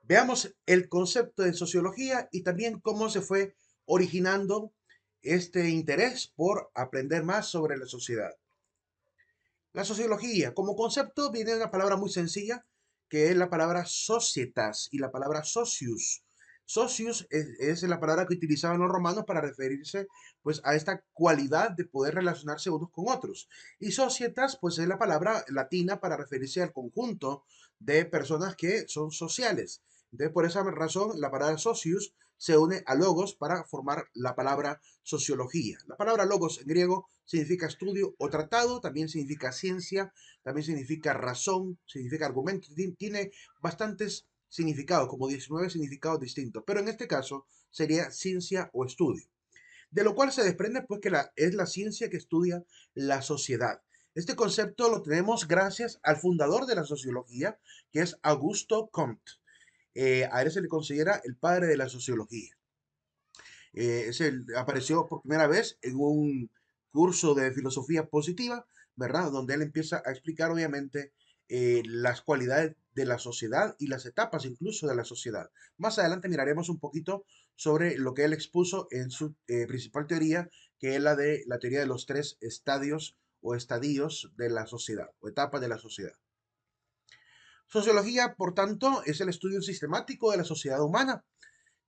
Veamos el concepto de sociología y también cómo se fue originando este interés por aprender más sobre la sociedad. La sociología, como concepto, viene de una palabra muy sencilla, que es la palabra societas y la palabra socius. Socius es la palabra que utilizaban los romanos para referirse pues a esta cualidad de poder relacionarse unos con otros. Y societas pues es la palabra latina para referirse al conjunto de personas que son sociales. Entonces por esa razón la palabra socius se une a logos para formar la palabra sociología. La palabra logos en griego significa estudio o tratado, también significa ciencia, también significa razón, significa argumento, tiene bastantes significados, como 19 significados distintos, pero en este caso sería ciencia o estudio. De lo cual se desprende pues que es la ciencia que estudia la sociedad. Este concepto lo tenemos gracias al fundador de la sociología, que es Augusto Comte. A él se le considera el padre de la sociología. Apareció por primera vez en un curso de filosofía positiva, ¿verdad? Donde él empieza a explicar, obviamente, las cualidades de la sociedad y las etapas incluso de la sociedad. Más adelante miraremos un poquito sobre lo que él expuso en su principal teoría, que es la teoría de los tres estadios o estadios de la sociedad, o etapas de la sociedad. Sociología, por tanto, es el estudio sistemático de la sociedad humana.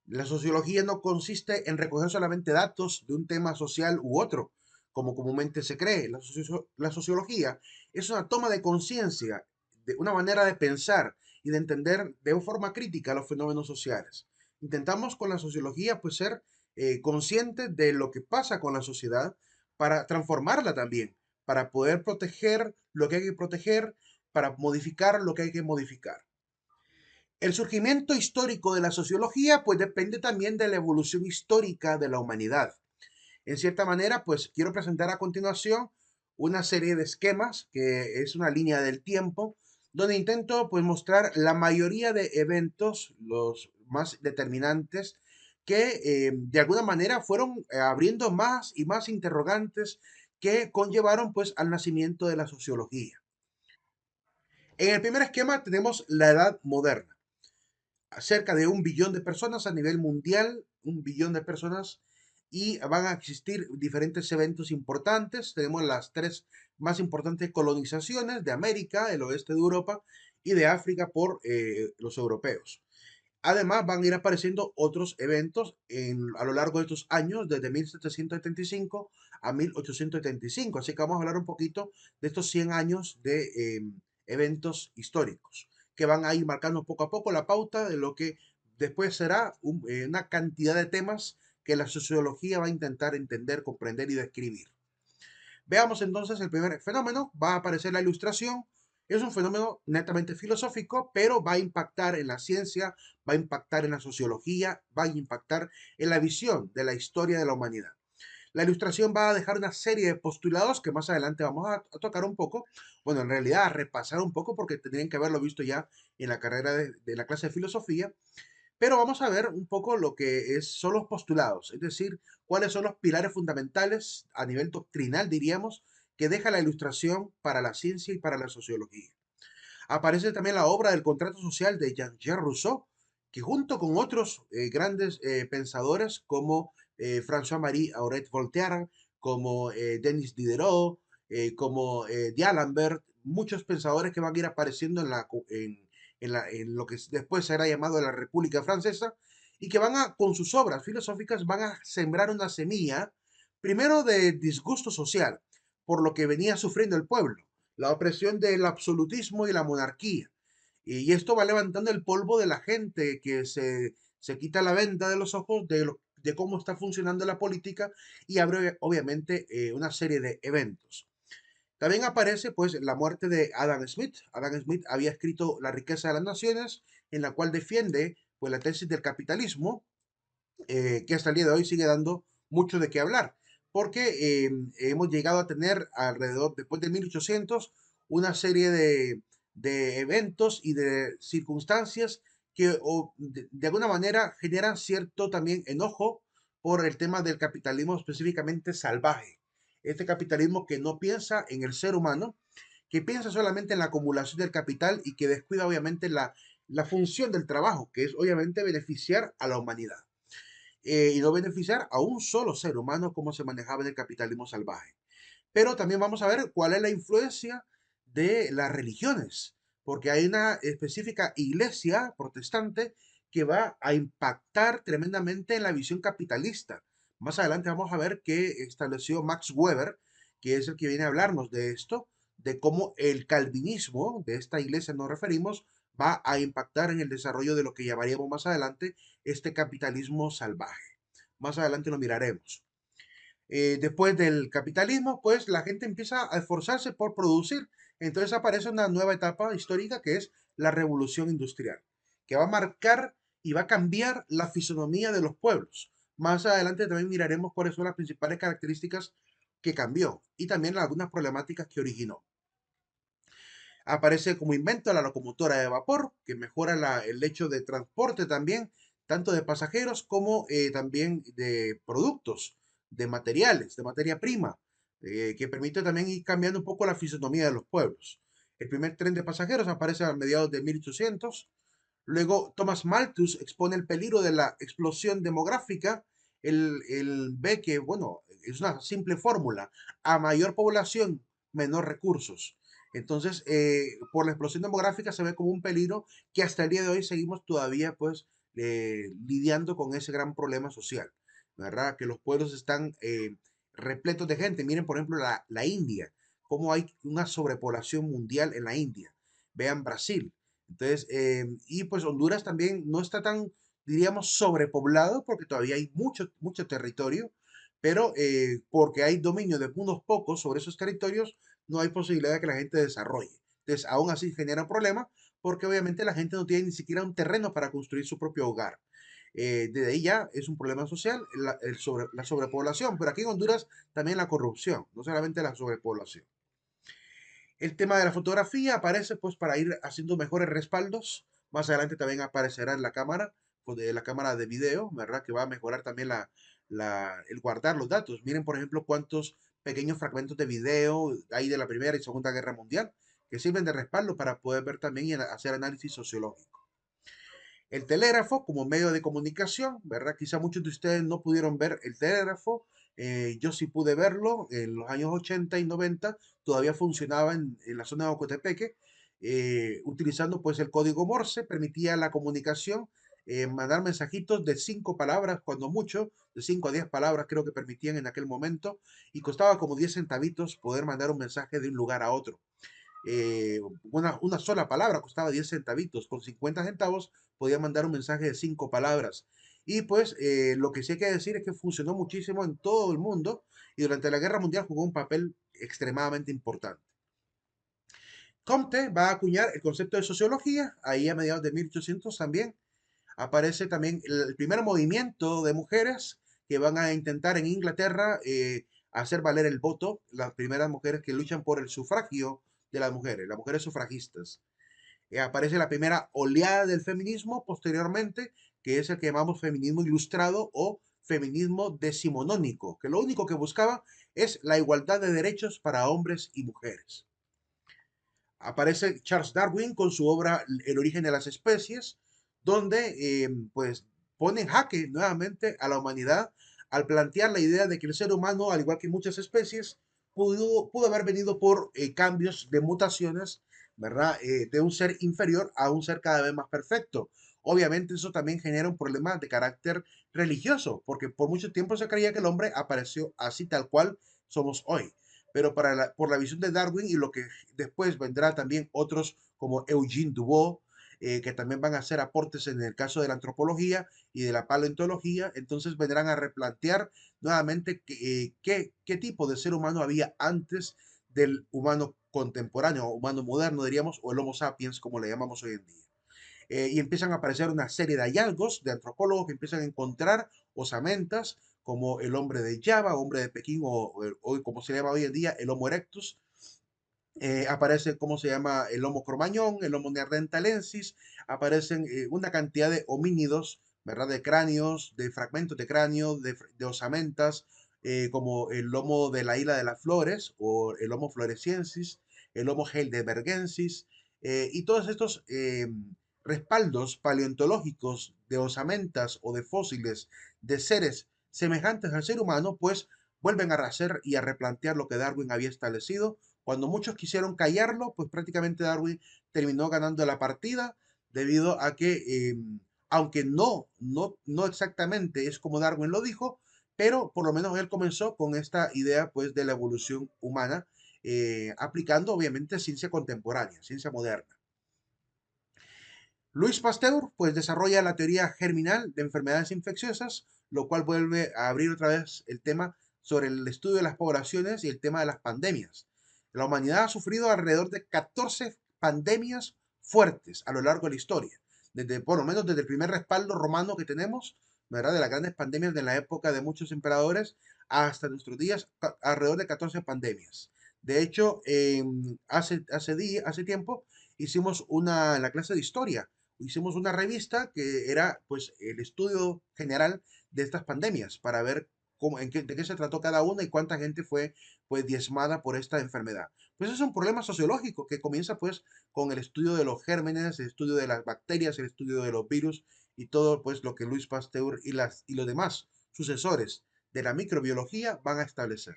La sociología no consiste en recoger solamente datos de un tema social u otro, como comúnmente se cree. La sociología es una toma de conciencia, de una manera de pensar y de entender de forma crítica los fenómenos sociales. Intentamos con la sociología pues ser conscientes de lo que pasa con la sociedad para transformarla también, para poder proteger lo que hay que proteger, para modificar lo que hay que modificar. El surgimiento histórico de la sociología pues depende también de la evolución histórica de la humanidad. En cierta manera, pues quiero presentar a continuación una serie de esquemas que es una línea del tiempo donde intento pues mostrar la mayoría de eventos, los más determinantes, que de alguna manera fueron abriendo más y más interrogantes que conllevaron pues al nacimiento de la sociología. En el primer esquema tenemos la edad moderna, cerca de 1 billón de personas a nivel mundial, 1 billón de personas, y van a existir diferentes eventos importantes. Tenemos las tres más importantes colonizaciones de América, el oeste de Europa y de África por los europeos. Además, van a ir apareciendo otros eventos a lo largo de estos años, desde 1775 a 1875. Así que vamos a hablar un poquito de estos 100 años de eventos históricos, que van a ir marcando poco a poco la pauta de lo que después será una cantidad de temas que la sociología va a intentar entender, comprender y describir. Veamos entonces el primer fenómeno. Va a aparecer la ilustración. Es un fenómeno netamente filosófico, pero va a impactar en la ciencia, va a impactar en la sociología, va a impactar en la visión de la historia de la humanidad. La ilustración va a dejar una serie de postulados que más adelante vamos a tocar un poco. Bueno, en realidad a repasar un poco porque tendrían que haberlo visto ya en la carrera de la clase de filosofía. Pero vamos a ver un poco lo que son los postulados, es decir, cuáles son los pilares fundamentales a nivel doctrinal, diríamos, que deja la ilustración para la ciencia y para la sociología. Aparece también la obra del contrato social de Jean-Jacques Rousseau, que junto con otros grandes pensadores como François-Marie Aurèle Voltaire, como Denis Diderot, como D'Alembert, muchos pensadores que van a ir apareciendo en lo que después será llamado la República Francesa, y que con sus obras filosóficas, van a sembrar una semilla, primero de disgusto social, por lo que venía sufriendo el pueblo, la opresión del absolutismo y la monarquía. Y esto va levantando el polvo de la gente que se quita la venda de los ojos de cómo está funcionando la política y abre obviamente una serie de eventos. También aparece pues la muerte de Adam Smith. Adam Smith había escrito La riqueza de las naciones, en la cual defiende pues la tesis del capitalismo, que hasta el día de hoy sigue dando mucho de qué hablar, porque hemos llegado a tener alrededor, después de 1800, una serie de eventos y de circunstancias que de alguna manera generan cierto también enojo por el tema del capitalismo específicamente salvaje. Este capitalismo que no piensa en el ser humano, que piensa solamente en la acumulación del capital y que descuida obviamente la función del trabajo, que es obviamente beneficiar a la humanidad y no beneficiar a un solo ser humano como se manejaba en el capitalismo salvaje. Pero también vamos a ver cuál es la influencia de las religiones, porque hay una específica iglesia protestante que va a impactar tremendamente en la visión capitalista. Más adelante vamos a ver qué estableció Max Weber, que es el que viene a hablarnos de esto, de cómo el calvinismo de esta iglesia nos referimos va a impactar en el desarrollo de lo que llamaríamos más adelante este capitalismo salvaje. Más adelante lo miraremos. Después del capitalismo, pues la gente empieza a esforzarse por producir. Entonces aparece una nueva etapa histórica que es la revolución industrial, que va a marcar y va a cambiar la fisonomía de los pueblos. Más adelante también miraremos cuáles son las principales características que cambió y también algunas problemáticas que originó. Aparece como invento la locomotora de vapor, que mejora el hecho de transporte también, tanto de pasajeros como también de productos, de materiales, de materia prima, que permite también ir cambiando un poco la fisonomía de los pueblos. El primer tren de pasajeros aparece a mediados de 1800. Luego, Thomas Malthus expone el peligro de la explosión demográfica. Él ve que, bueno, es una simple fórmula. A mayor población, menor recursos. Entonces, por la explosión demográfica se ve como un peligro que hasta el día de hoy seguimos todavía, pues, lidiando con ese gran problema social, ¿verdad? Que los pueblos están repletos de gente. Miren, por ejemplo, la India, cómo hay una sobrepoblación mundial en la India. Vean Brasil. Entonces, y pues Honduras también no está tan, diríamos, sobrepoblado porque todavía hay mucho, mucho territorio, pero porque hay dominio de unos pocos sobre esos territorios, no hay posibilidad de que la gente desarrolle. Entonces, aún así genera un problema porque obviamente la gente no tiene ni siquiera un terreno para construir su propio hogar. Desde ahí ya es un problema social la sobrepoblación, pero aquí en Honduras también la corrupción, no solamente la sobrepoblación. El tema de la fotografía aparece pues para ir haciendo mejores respaldos. Más adelante también aparecerá en la cámara, pues, de la cámara de video, ¿verdad? Que va a mejorar también el guardar los datos. Miren, por ejemplo, cuántos pequeños fragmentos de video hay de la Primera y Segunda Guerra Mundial que sirven de respaldo para poder ver también y hacer análisis sociológico. El telégrafo como medio de comunicación, ¿verdad? Quizá muchos de ustedes no pudieron ver el telégrafo. Yo sí pude verlo en los años 80 y 90. Todavía funcionaba en la zona de Ocotepeque. Utilizando pues el código Morse, permitía la comunicación, mandar mensajitos de 5 palabras, cuando mucho, de 5 a 10 palabras creo que permitían en aquel momento, y costaba como 10 centavitos poder mandar un mensaje de un lugar a otro. Una sola palabra costaba 10 centavitos, con 50 centavos podía mandar un mensaje de 5 palabras. Y pues lo que sí hay que decir es que funcionó muchísimo en todo el mundo y durante la Guerra Mundial jugó un papel extremadamente importante. Comte va a acuñar el concepto de sociología, ahí a mediados de 1800 también. Aparece también el primer movimiento de mujeres que van a intentar en Inglaterra hacer valer el voto, las primeras mujeres que luchan por el sufragio de las mujeres sufragistas. Aparece la primera oleada del feminismo posteriormente, que es el que llamamos feminismo ilustrado o feminismo decimonónico, que lo único que buscaba es la igualdad de derechos para hombres y mujeres. Aparece Charles Darwin con su obra El origen de las especies, donde pues pone en jaque nuevamente a la humanidad al plantear la idea de que el ser humano, al igual que muchas especies, pudo haber venido por cambios de mutaciones, ¿verdad? De un ser inferior a un ser cada vez más perfecto. Obviamente eso también genera un problema de carácter religioso, porque por mucho tiempo se creía que el hombre apareció así tal cual somos hoy, pero por la visión de Darwin y lo que después vendrá también otros como Eugene Dubois, que también van a hacer aportes en el caso de la antropología y de la paleontología, entonces vendrán a replantear nuevamente qué tipo de ser humano había antes del humano contemporáneo, humano moderno, diríamos, o el Homo sapiens, como le llamamos hoy en día. Y empiezan a aparecer una serie de hallazgos de antropólogos que empiezan a encontrar osamentas como el hombre de Java, hombre de Pekín o como se llama hoy en día el Homo erectus. Aparece, ¿cómo se llama? El Homo cromañón, el Homo neanderthalensis, aparecen una cantidad de homínidos, ¿verdad? De cráneos, de fragmentos de cráneo, de osamentas, como el Homo de la isla de las flores o el Homo floresiensis, el Homo heidelbergensis, y todos estos respaldos paleontológicos de osamentas o de fósiles de seres semejantes al ser humano, pues vuelven a rehacer y a replantear lo que Darwin había establecido. Cuando muchos quisieron callarlo, pues prácticamente Darwin terminó ganando la partida debido a que, aunque no exactamente es como Darwin lo dijo, pero por lo menos él comenzó con esta idea pues de la evolución humana, aplicando obviamente ciencia contemporánea, ciencia moderna. Louis Pasteur pues desarrolla la teoría germinal de enfermedades infecciosas, lo cual vuelve a abrir otra vez el tema sobre el estudio de las poblaciones y el tema de las pandemias. La humanidad ha sufrido alrededor de 14 pandemias fuertes a lo largo de la historia, desde por lo menos desde el primer respaldo romano que tenemos, ¿verdad? De las grandes pandemias de la época de muchos emperadores hasta nuestros días, alrededor de 14 pandemias. De hecho, hace tiempo hicimos en la clase de historia, hicimos una revista que era pues el estudio general de estas pandemias para ver de qué se trató cada una y cuánta gente fue pues diezmada por esta enfermedad. Pues es un problema sociológico que comienza pues con el estudio de los gérmenes, el estudio de las bacterias, el estudio de los virus y todo pues lo que Louis Pasteur y los demás sucesores de la microbiología van a establecer.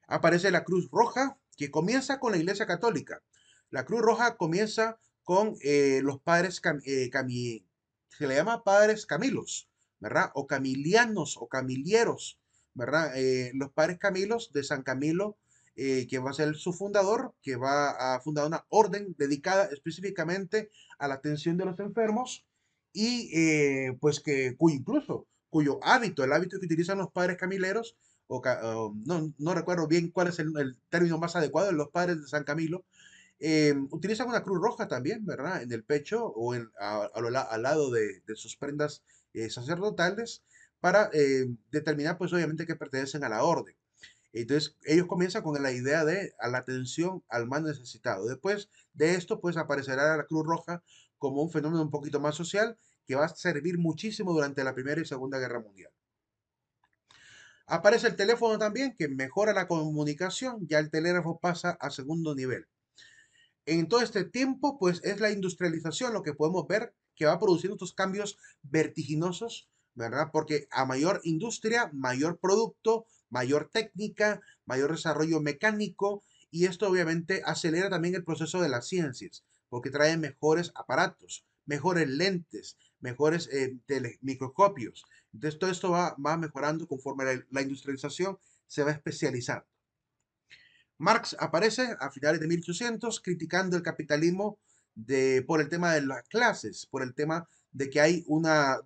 Aparece la Cruz Roja, que comienza con la Iglesia Católica. La Cruz Roja comienza con los padres, se le llama padres Camilos, ¿verdad? O camilianos o camilieros, ¿verdad? Los padres Camilos de San Camilo, que va a ser su fundador, que va a fundar una orden dedicada específicamente a la atención de los enfermos y pues cuyo hábito, el hábito que utilizan los padres camileros, no recuerdo bien cuál es el término más adecuado de los padres de San Camilo, utilizan una cruz roja también, ¿verdad? En el pecho o al lado de sus prendas sacerdotales para determinar, pues obviamente, que pertenecen a la orden. Entonces, ellos comienzan con la idea de a la atención al más necesitado. Después de esto, pues aparecerá la Cruz Roja como un fenómeno un poquito más social que va a servir muchísimo durante la Primera y Segunda Guerra Mundial. Aparece el teléfono también, que mejora la comunicación, ya el telégrafo pasa a segundo nivel. En todo este tiempo, pues es la industrialización lo que podemos ver que va produciendo estos cambios vertiginosos, ¿verdad? Porque a mayor industria, mayor producto, mayor técnica, mayor desarrollo mecánico, y esto obviamente acelera también el proceso de las ciencias, porque trae mejores aparatos, mejores lentes, mejores microscopios. Entonces todo esto va mejorando conforme la industrialización se va especializando. Marx aparece a finales de 1800 criticando el capitalismo por el tema de las clases, por el tema de que hay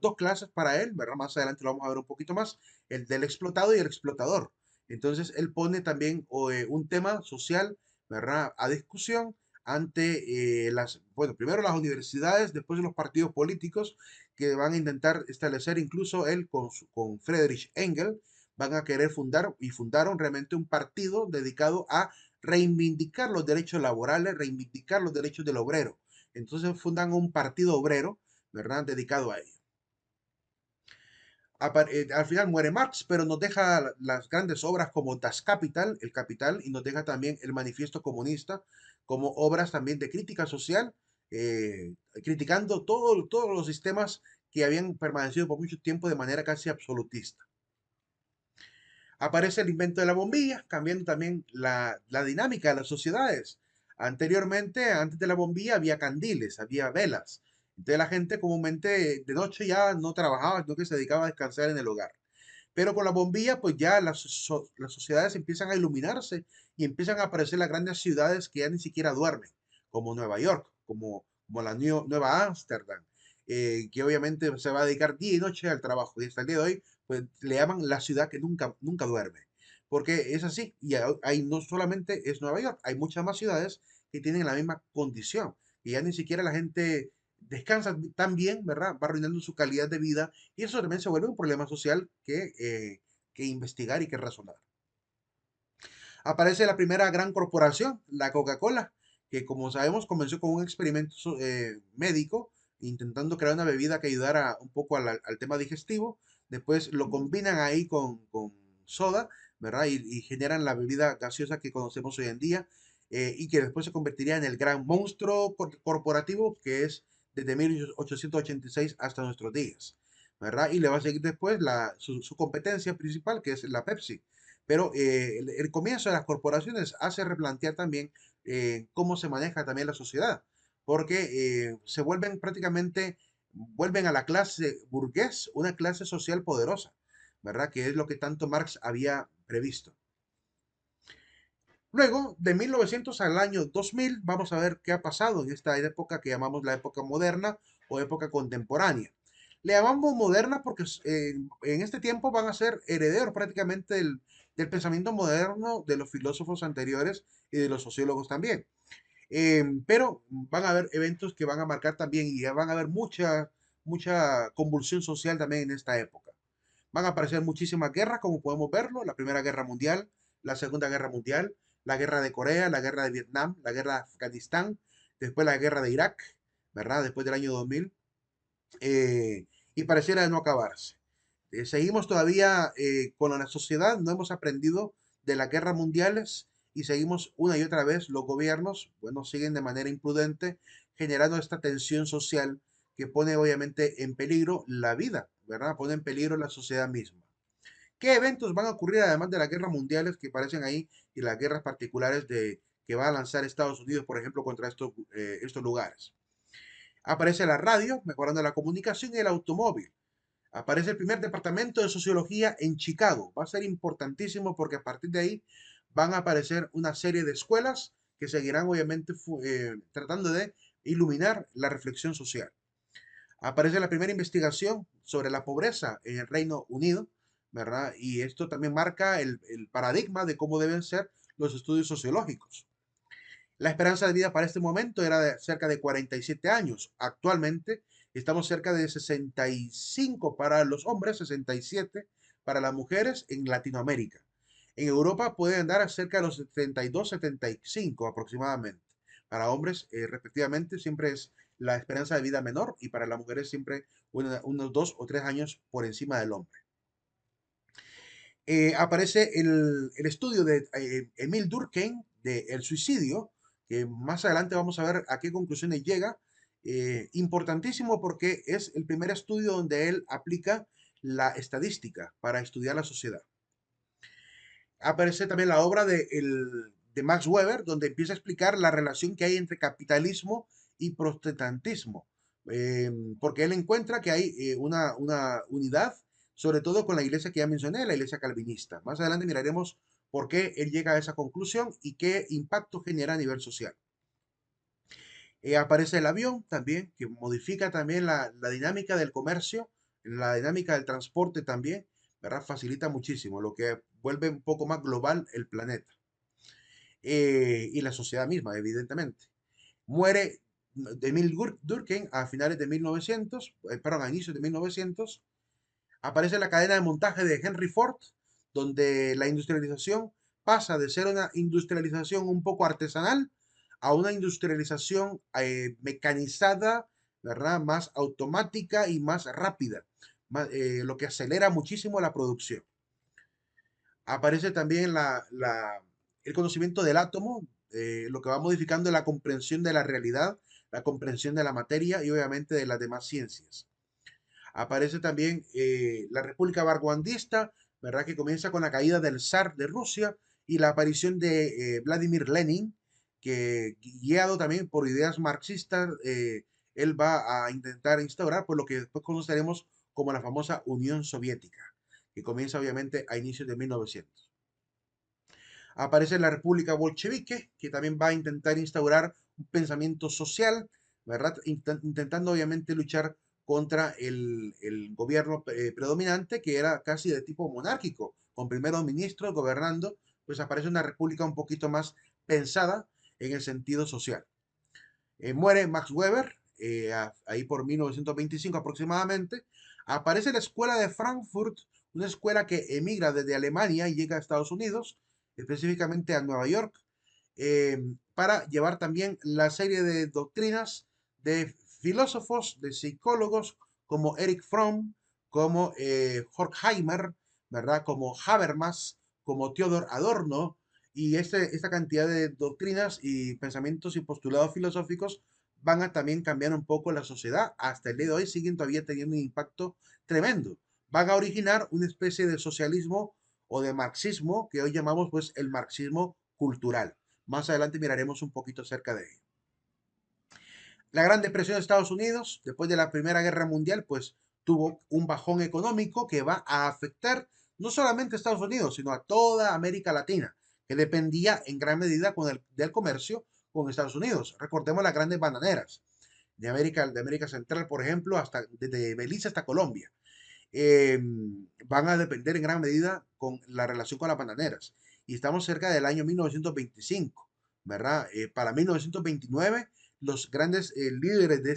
dos clases para él, ¿verdad? Más adelante lo vamos a ver un poquito más, el del explotado y el explotador. Entonces él pone también un tema social, ¿verdad? A discusión ante bueno, primero las universidades, después los partidos políticos que van a intentar establecer, incluso él con Friedrich Engels, van a querer fundar y fundaron realmente un partido dedicado a reivindicar los derechos laborales, reivindicar los derechos del obrero. Entonces fundan un partido obrero, ¿verdad? Dedicado a ello. Al final muere Marx, pero nos deja las grandes obras como Das Kapital, el Capital, y nos deja también el Manifiesto Comunista, como obras también de crítica social, criticando todos los sistemas que habían permanecido por mucho tiempo de manera casi absolutista. Aparece el invento de la bombilla, cambiando también la dinámica de las sociedades. Anteriormente, antes de la bombilla, había candiles, había velas. Entonces la gente comúnmente de noche ya no trabajaba, sino que se dedicaba a descansar en el hogar. Pero con la bombilla, pues ya las sociedades empiezan a iluminarse y empiezan a aparecer las grandes ciudades que ya ni siquiera duermen, como Nueva York, como la Nueva Ámsterdam, que obviamente se va a dedicar día y noche al trabajo. Y hasta el día de hoy, pues le llaman la ciudad que nunca duerme. Porque es así, y hay no solamente es Nueva York, hay muchas más ciudades que tienen la misma condición, y ya ni siquiera la gente descansa tan bien, ¿verdad? Va arruinando su calidad de vida y eso también se vuelve un problema social que investigar y que razonar. Aparece la primera gran corporación, la Coca-Cola, que como sabemos comenzó con un experimento médico, intentando crear una bebida que ayudara un poco al tema digestivo. Después lo combinan ahí con soda, ¿verdad? Y generan la bebida gaseosa que conocemos hoy en día y que después se convertiría en el gran monstruo corporativo que es desde 1886 hasta nuestros días, ¿verdad? Y le va a seguir después su competencia principal, que es la Pepsi. Pero el comienzo de las corporaciones hace replantear también cómo se maneja también la sociedad, porque se vuelven prácticamente, vuelven a la clase burgués, una clase social poderosa, ¿verdad? Que es lo que tanto Marx había previsto. Luego, de 1900 al año 2000, vamos a ver qué ha pasado en esta época que llamamos la época moderna o época contemporánea. Le llamamos moderna porque en este tiempo van a ser herederos prácticamente del pensamiento moderno de los filósofos anteriores y de los sociólogos también. Pero van a haber eventos que van a marcar también y van a haber mucha convulsión social también en esta época. Van a aparecer muchísimas guerras, como podemos verlo, la Primera Guerra Mundial, la Segunda Guerra Mundial, la Guerra de Corea, la Guerra de Vietnam, la Guerra de Afganistán, después la Guerra de Irak, ¿verdad? Después del año 2000, y pareciera de no acabarse. Seguimos todavía con la sociedad, no hemos aprendido de las guerras mundiales y seguimos una y otra vez los gobiernos, bueno, siguen de manera imprudente generando esta tensión social que pone obviamente en peligro la vida, ¿verdad? Pone en peligro la sociedad misma. ¿Qué eventos van a ocurrir además de las guerras mundiales que aparecen ahí y las guerras particulares que va a lanzar Estados Unidos, por ejemplo, contra estos lugares? Aparece la radio, mejorando la comunicación y el automóvil. Aparece el primer departamento de sociología en Chicago. Va a ser importantísimo porque a partir de ahí van a aparecer una serie de escuelas que seguirán obviamente tratando de iluminar la reflexión social. Aparece la primera investigación sobre la pobreza en el Reino Unido, ¿verdad? Y esto también marca el paradigma de cómo deben ser los estudios sociológicos. La esperanza de vida para este momento era de cerca de 47 años. Actualmente estamos cerca de 65 para los hombres, 67 para las mujeres en Latinoamérica. En Europa puede andar a cerca de los 72, 75 aproximadamente. Para hombres, respectivamente, siempre es la esperanza de vida menor y para las mujeres siempre unos 2 o 3 años por encima del hombre. Aparece el estudio de Emil Durkheim de el suicidio, que más adelante vamos a ver a qué conclusiones llega. Importantísimo porque es el primer estudio donde él aplica la estadística para estudiar la sociedad. Aparece también la obra de Max Weber, donde empieza a explicar la relación que hay entre capitalismo y protestantismo, porque él encuentra que hay una unidad, sobre todo con la iglesia que ya mencioné, la iglesia calvinista. Más adelante miraremos por qué él llega a esa conclusión y qué impacto genera a nivel social. Aparece el avión también, que modifica también la dinámica del comercio, la dinámica del transporte también, ¿verdad? Facilita muchísimo, lo que vuelve un poco más global el planeta y la sociedad misma, evidentemente. Muere Emil Durkheim a finales de 1900, perdón, a inicios de 1900. Aparece la cadena de montaje de Henry Ford, donde la industrialización pasa de ser una industrialización un poco artesanal a una industrialización mecanizada, ¿verdad? Más automática y más rápida, lo que acelera muchísimo la producción. Aparece también el conocimiento del átomo, lo que va modificando la comprensión de la realidad, la comprensión de la materia y obviamente de las demás ciencias. Aparece también la República Barguandista, ¿verdad? Que comienza con la caída del zar de Rusia y la aparición de Vladimir Lenin, que guiado también por ideas marxistas, él va a intentar instaurar por lo que después conoceremos como la famosa Unión Soviética, que comienza obviamente a inicios de 1900. Aparece la República Bolchevique, que también va a intentar instaurar un pensamiento social, ¿verdad? Intentando obviamente luchar contra el gobierno predominante, que era casi de tipo monárquico, con primeros ministros gobernando, pues aparece una república un poquito más pensada en el sentido social. Muere Max Weber, ahí por 1925 aproximadamente. Aparece la escuela de Frankfurt, una escuela que emigra desde Alemania y llega a Estados Unidos, específicamente a Nueva York, para llevar también la serie de doctrinas de filósofos, de psicólogos como Erich Fromm, como Horkheimer, ¿verdad? Como Habermas, como Theodor Adorno, y esta cantidad de doctrinas y pensamientos y postulados filosóficos van a también cambiar un poco la sociedad. Hasta el día de hoy siguen todavía teniendo un impacto tremendo. Van a originar una especie de socialismo o de marxismo que hoy llamamos pues el marxismo cultural. Más adelante miraremos un poquito acerca de ello. La Gran Depresión de Estados Unidos, después de la Primera Guerra Mundial, pues tuvo un bajón económico que va a afectar no solamente a Estados Unidos, sino a toda América Latina, que dependía en gran medida del comercio con Estados Unidos. Recordemos las grandes bananeras de América Central, por ejemplo, hasta desde Belice hasta Colombia. eh, Van a depender en gran medida con la relación con las bananeras. Y estamos cerca del año 1925, ¿verdad? Para 1929, los grandes líderes de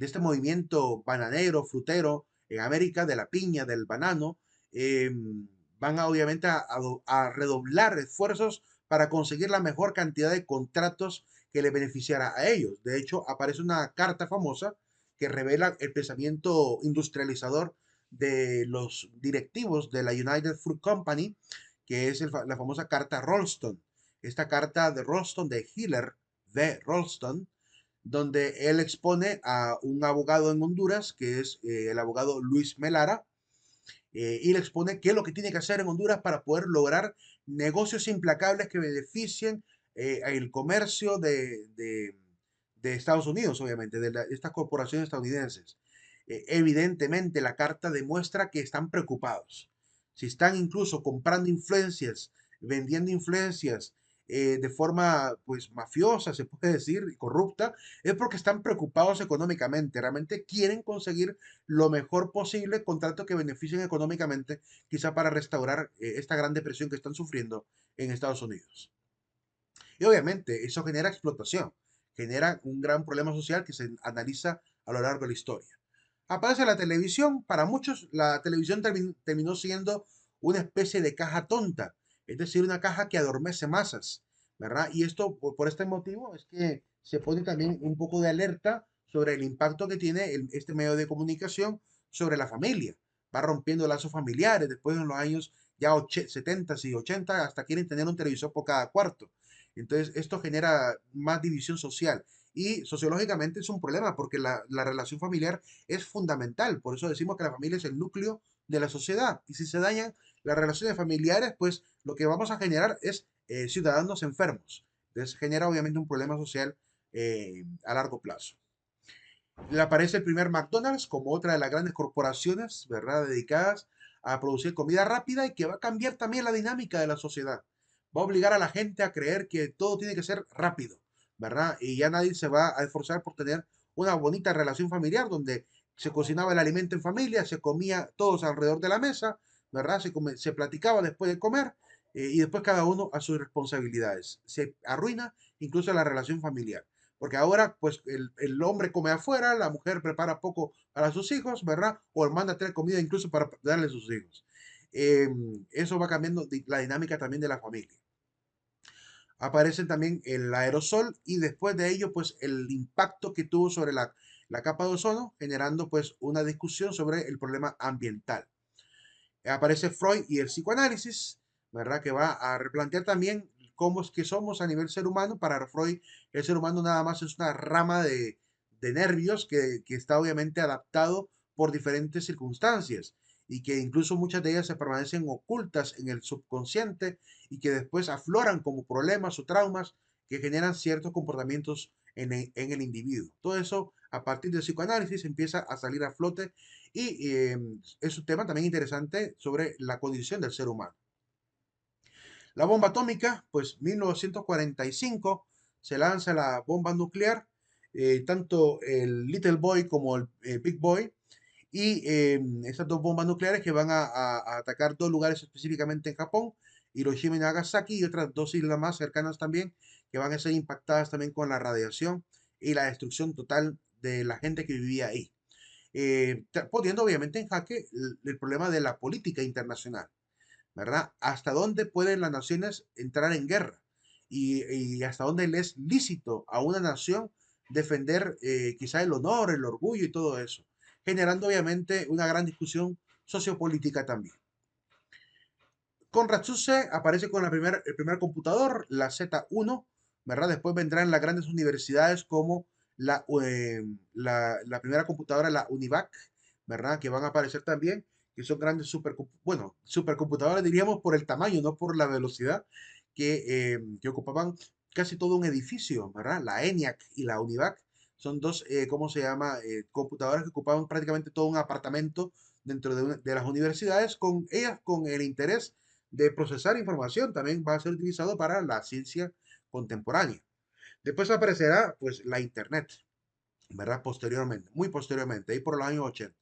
este movimiento bananero, frutero en América, de la piña, del banano, eh, van a obviamente a redoblar esfuerzos para conseguir la mejor cantidad de contratos que le beneficiara a ellos. De hecho, aparece una carta famosa que revela el pensamiento industrializador de los directivos de la United Fruit Company, que es la famosa carta Ralston. Esta carta de Ralston, de Hiller de Ralston, donde él expone a un abogado en Honduras, que es el abogado Luis Melara, y le expone qué es lo que tiene que hacer en Honduras para poder lograr negocios implacables que beneficien el comercio de Estados Unidos, obviamente, estas corporaciones estadounidenses. Evidentemente, la carta demuestra que están preocupados. Si están incluso comprando influencias, vendiendo influencias de forma pues mafiosa, se puede decir, y corrupta, es porque están preocupados económicamente. Realmente quieren conseguir lo mejor posible contratos que beneficien económicamente, quizá para restaurar esta gran depresión que están sufriendo en Estados Unidos. Y obviamente eso genera explotación, genera un gran problema social que se analiza a lo largo de la historia. Aparece la televisión, para muchos la televisión terminó siendo una especie de caja tonta, es decir, una caja que adormece masas, ¿verdad? Y esto, por este motivo, es que se pone también un poco de alerta sobre el impacto que tiene este medio de comunicación sobre la familia. Va rompiendo lazos familiares, después en los años ya 70 y 80 hasta quieren tener un televisor por cada cuarto. Entonces, esto genera más división social y sociológicamente es un problema porque la relación familiar es fundamental. Por eso decimos que la familia es el núcleo de la sociedad. Y si se dañan las relaciones familiares, pues lo que vamos a generar es ciudadanos enfermos. Entonces, genera obviamente un problema social a largo plazo. Le aparece el primer McDonald's como otra de las grandes corporaciones, ¿verdad?, dedicadas a producir comida rápida y que va a cambiar también la dinámica de la sociedad. Va a obligar a la gente a creer que todo tiene que ser rápido, ¿verdad? Y ya nadie se va a esforzar por tener una bonita relación familiar donde se cocinaba el alimento en familia, se comía todos alrededor de la mesa, ¿verdad? Se platicaba después de comer y después cada uno a sus responsabilidades. Se arruina incluso la relación familiar. Porque ahora, pues, el hombre come afuera, la mujer prepara poco para sus hijos, ¿verdad? O manda a traer comida incluso para darle a sus hijos. Eh, Eso va cambiando la dinámica también de la familia. Aparece también el aerosol y después de ello, pues, el impacto que tuvo sobre la capa de ozono, generando, pues, una discusión sobre el problema ambiental. Aparece Freud y el psicoanálisis, ¿verdad? Que va a replantear también cómo es que somos a nivel ser humano. Para Freud, el ser humano nada más es una rama de nervios que está obviamente adaptado por diferentes circunstancias y que incluso muchas de ellas se permanecen ocultas en el subconsciente y que después afloran como problemas o traumas que generan ciertos comportamientos en el individuo. Todo eso a partir del psicoanálisis empieza a salir a flote y es un tema también interesante sobre la condición del ser humano. La bomba atómica, pues 1945 se lanza la bomba nuclear, tanto el Little Boy como el Big Boy, y esas dos bombas nucleares que van a atacar dos lugares específicamente en Japón, Hiroshima y Nagasaki, y otras dos islas más cercanas también, que van a ser impactadas también con la radiación y la destrucción total de la gente que vivía ahí, poniendo obviamente en jaque el problema de la política internacional, ¿verdad? ¿Hasta dónde pueden las naciones entrar en guerra? Y hasta dónde le es lícito a una nación defender quizá el honor, el orgullo y todo eso, generando obviamente una gran discusión sociopolítica también. Con Ratsuse aparece con el primer computador, la Z1, ¿verdad? Después vendrán las grandes universidades como la primera computadora, la UNIVAC, ¿verdad? Que van a aparecer también, que son grandes bueno, supercomputadoras diríamos por el tamaño, no por la velocidad, que ocupaban casi todo un edificio, ¿verdad? La ENIAC y la UNIVAC son dos, ¿cómo se llama? Computadoras que ocupaban prácticamente todo un apartamento dentro de las universidades, con ellas con el interés de procesar información, también va a ser utilizado para la ciencia contemporánea. Después aparecerá pues la Internet, ¿verdad? Posteriormente, muy posteriormente, ahí por los años 80.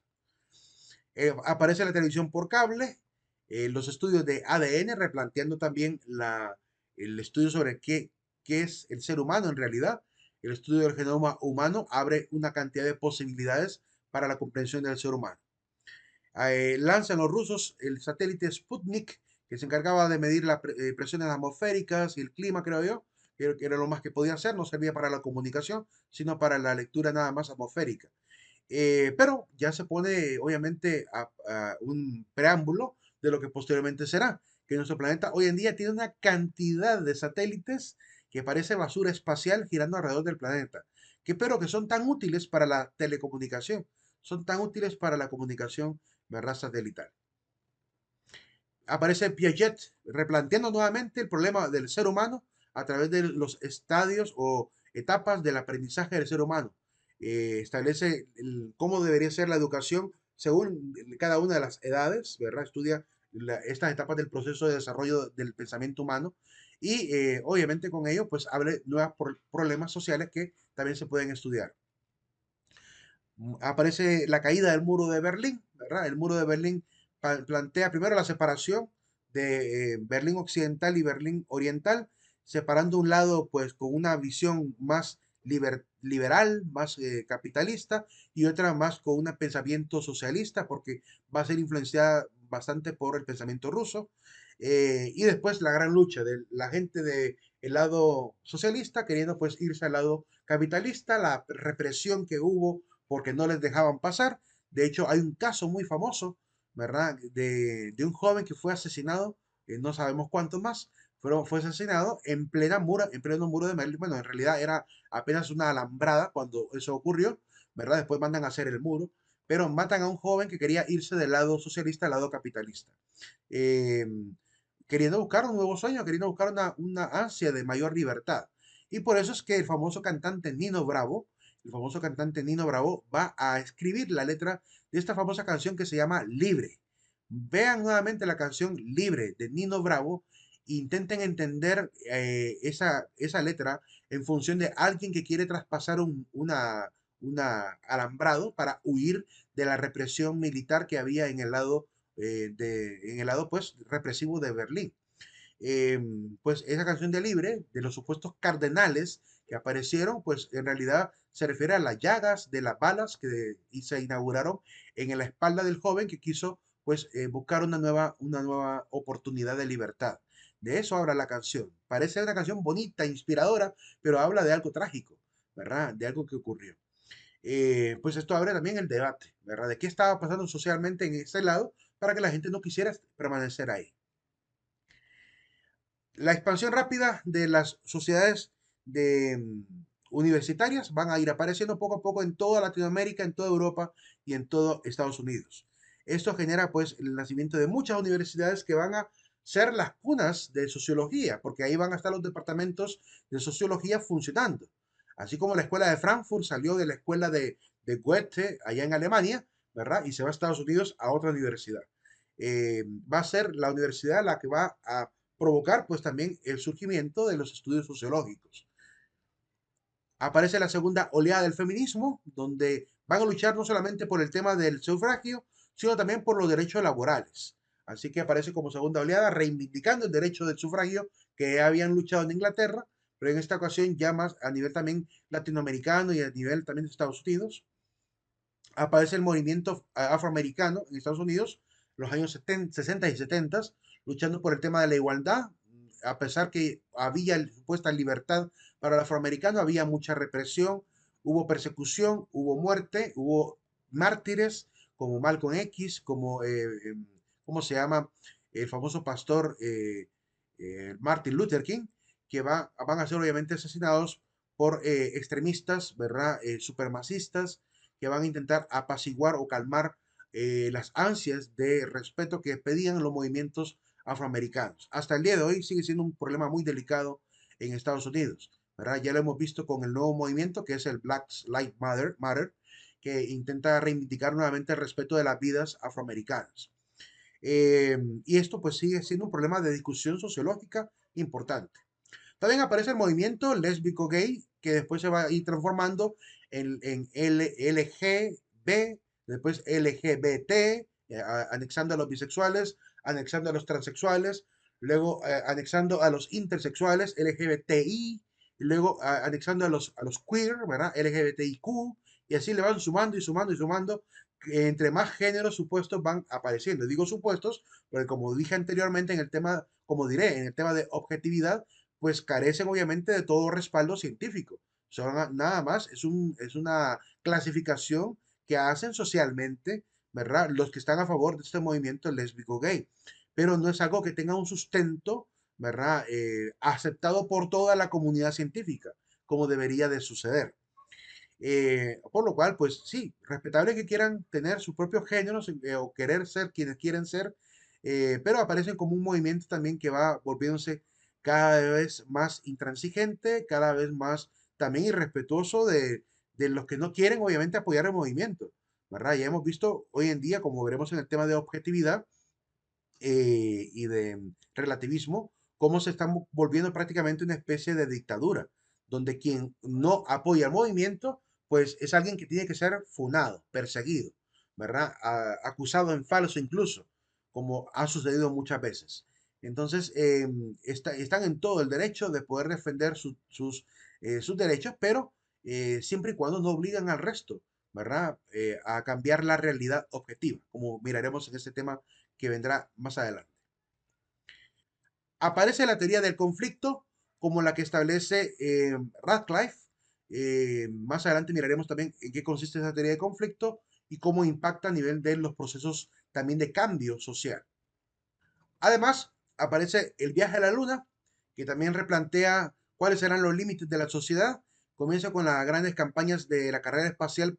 Aparece la televisión por cable, los estudios de ADN, replanteando también el estudio sobre qué es el ser humano en realidad. El estudio del genoma humano abre una cantidad de posibilidades para la comprensión del ser humano. Lanzan los rusos el satélite Sputnik, que se encargaba de medir las presiones atmosféricas y el clima, creo yo, que era lo más que podía hacer, no servía para la comunicación, sino para la lectura nada más atmosférica. Pero ya se pone, obviamente, a un preámbulo de lo que posteriormente será, que nuestro planeta hoy en día tiene una cantidad de satélites que parece basura espacial girando alrededor del planeta, pero que son tan útiles para la telecomunicación, son tan útiles para la comunicación, ¿verdad? Satelital. Aparece Piaget replanteando nuevamente el problema del ser humano a través de los estadios o etapas del aprendizaje del ser humano. Establece cómo debería ser la educación según cada una de las edades, ¿verdad? Estudia estas etapas del proceso de desarrollo del pensamiento humano y obviamente con ello pues abre nuevos problemas sociales que también se pueden estudiar. Aparece la caída del muro de Berlín, ¿verdad? El muro de Berlín plantea primero la separación de Berlín Occidental y Berlín Oriental, separando un lado pues con una visión más liberal, más capitalista, y otra más con un pensamiento socialista, porque va a ser influenciada bastante por el pensamiento ruso. Y después la gran lucha de la gente del lado socialista queriendo pues irse al lado capitalista, la represión que hubo porque no les dejaban pasar. De hecho, hay un caso muy famoso, ¿verdad? De un joven que fue asesinado, no sabemos cuántos más, pero fue asesinado en pleno muro de Berlín. Bueno, en realidad era apenas una alambrada cuando eso ocurrió, ¿verdad? Después mandan a hacer el muro, pero matan a un joven que quería irse del lado socialista al lado capitalista. Eh, Queriendo buscar un nuevo sueño, queriendo buscar una ansia de mayor libertad. Y por eso es que el famoso cantante Nino Bravo, va a escribir la letra de esta famosa canción que se llama Libre. Vean nuevamente la canción Libre de Nino Bravo e intenten entender esa letra en función de alguien que quiere traspasar una alambrado para huir de la represión militar que había en el lado pues represivo de Berlín. Eh, pues esa canción de Libre, de los supuestos cardenales que aparecieron, pues en realidad se refiere a las llagas de las balas y se inauguraron en la espalda del joven que quiso pues buscar una nueva oportunidad de libertad. De eso habla la canción. Parece una canción bonita, inspiradora, pero habla de algo trágico, ¿verdad? De algo que ocurrió. Pues esto abre también el debate, ¿verdad? De qué estaba pasando socialmente en ese lado para que la gente no quisiera permanecer ahí. La expansión rápida de las sociedades universitarias van a ir apareciendo poco a poco en toda Latinoamérica, en toda Europa y en todo Estados Unidos. Esto genera pues el nacimiento de muchas universidades que van a ser las cunas de sociología, porque ahí van a estar los departamentos de sociología funcionando. Así como la escuela de Frankfurt salió de la escuela de Goethe allá en Alemania, ¿verdad? Y se va a Estados Unidos a otra universidad. Va a ser la universidad la que va a provocar pues también el surgimiento de los estudios sociológicos. Aparece la segunda oleada del feminismo, donde van a luchar no solamente por el tema del sufragio, sino también por los derechos laborales. Así que aparece como segunda oleada, reivindicando el derecho del sufragio que habían luchado en Inglaterra, pero en esta ocasión ya más a nivel también latinoamericano y a nivel también de Estados Unidos. Aparece el movimiento afroamericano en Estados Unidos, los años 60 y 70, luchando por el tema de la igualdad. A pesar que había supuesta libertad para el afroamericano, había mucha represión, hubo persecución, hubo muerte, hubo mártires como Malcolm X, como, ¿cómo se llama? El famoso pastor Martin Luther King, que van a ser obviamente asesinados por extremistas, ¿verdad? Supremacistas que van a intentar apaciguar o calmar las ansias de respeto que pedían los movimientos afroamericanos. Hasta el día de hoy sigue siendo un problema muy delicado en Estados Unidos, ¿verdad? Ya lo hemos visto con el nuevo movimiento que es el Black Lives Matter, que intenta reivindicar nuevamente el respeto de las vidas afroamericanas. Y esto pues sigue siendo un problema de discusión sociológica importante. También aparece el movimiento lésbico gay, que después se va a ir transformando en LGB, después LGBT, anexando a los bisexuales, anexando a los transexuales, luego anexando a los intersexuales, LGBTI, y luego anexando a los queer, ¿verdad? LGBTIQ, y así le van sumando y sumando y sumando, que entre más géneros supuestos van apareciendo. Digo supuestos, porque como dije anteriormente en el tema, como diré, en el tema de objetividad, pues carecen obviamente de todo respaldo científico. Son nada más, es una clasificación que hacen socialmente, ¿verdad? Los que están a favor de este movimiento lésbico gay. Pero no es algo que tenga un sustento, ¿verdad? Aceptado por toda la comunidad científica, como debería de suceder. Por lo cual, pues sí, respetable que quieran tener sus propios géneros o querer ser quienes quieren ser, pero aparecen como un movimiento también que va volviéndose cada vez más intransigente, cada vez más también irrespetuoso de los que no quieren, obviamente, apoyar el movimiento, ¿verdad? Ya hemos visto hoy en día, como veremos en el tema de objetividad y de relativismo, cómo se están volviendo prácticamente una especie de dictadura, donde quien no apoya el movimiento, pues es alguien que tiene que ser funado, perseguido, ¿verdad? Acusado en falso incluso, como ha sucedido muchas veces. Entonces, están en todo el derecho de poder defender sus derechos, pero siempre y cuando no obligan al resto, ¿verdad? A cambiar la realidad objetiva, como miraremos en este tema que vendrá más adelante. Aparece la teoría del conflicto como la que establece Radcliffe. Más adelante miraremos también en qué consiste esa teoría de conflicto y cómo impacta a nivel de los procesos también de cambio social. Además, aparece el viaje a la luna, que también replantea cuáles serán los límites de la sociedad. Comienza con las grandes campañas de la carrera espacial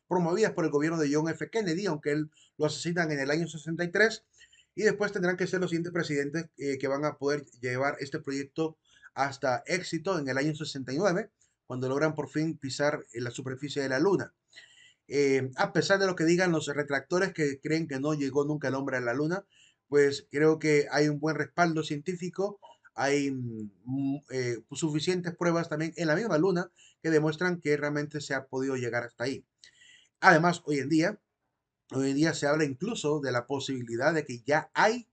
promovidas por el gobierno de John F. Kennedy, aunque él lo asesinan en el año 63, y después tendrán que ser los siguientes presidentes que van a poder llevar este proyecto hasta éxito en el año 69, cuando logran por fin pisar en la superficie de la luna. A pesar de lo que digan los retractores que creen que no llegó nunca el hombre a la luna, pues creo que hay un buen respaldo científico, hay suficientes pruebas también en la misma luna que demuestran que realmente se ha podido llegar hasta ahí. Además, hoy en día se habla incluso de la posibilidad de que ya hay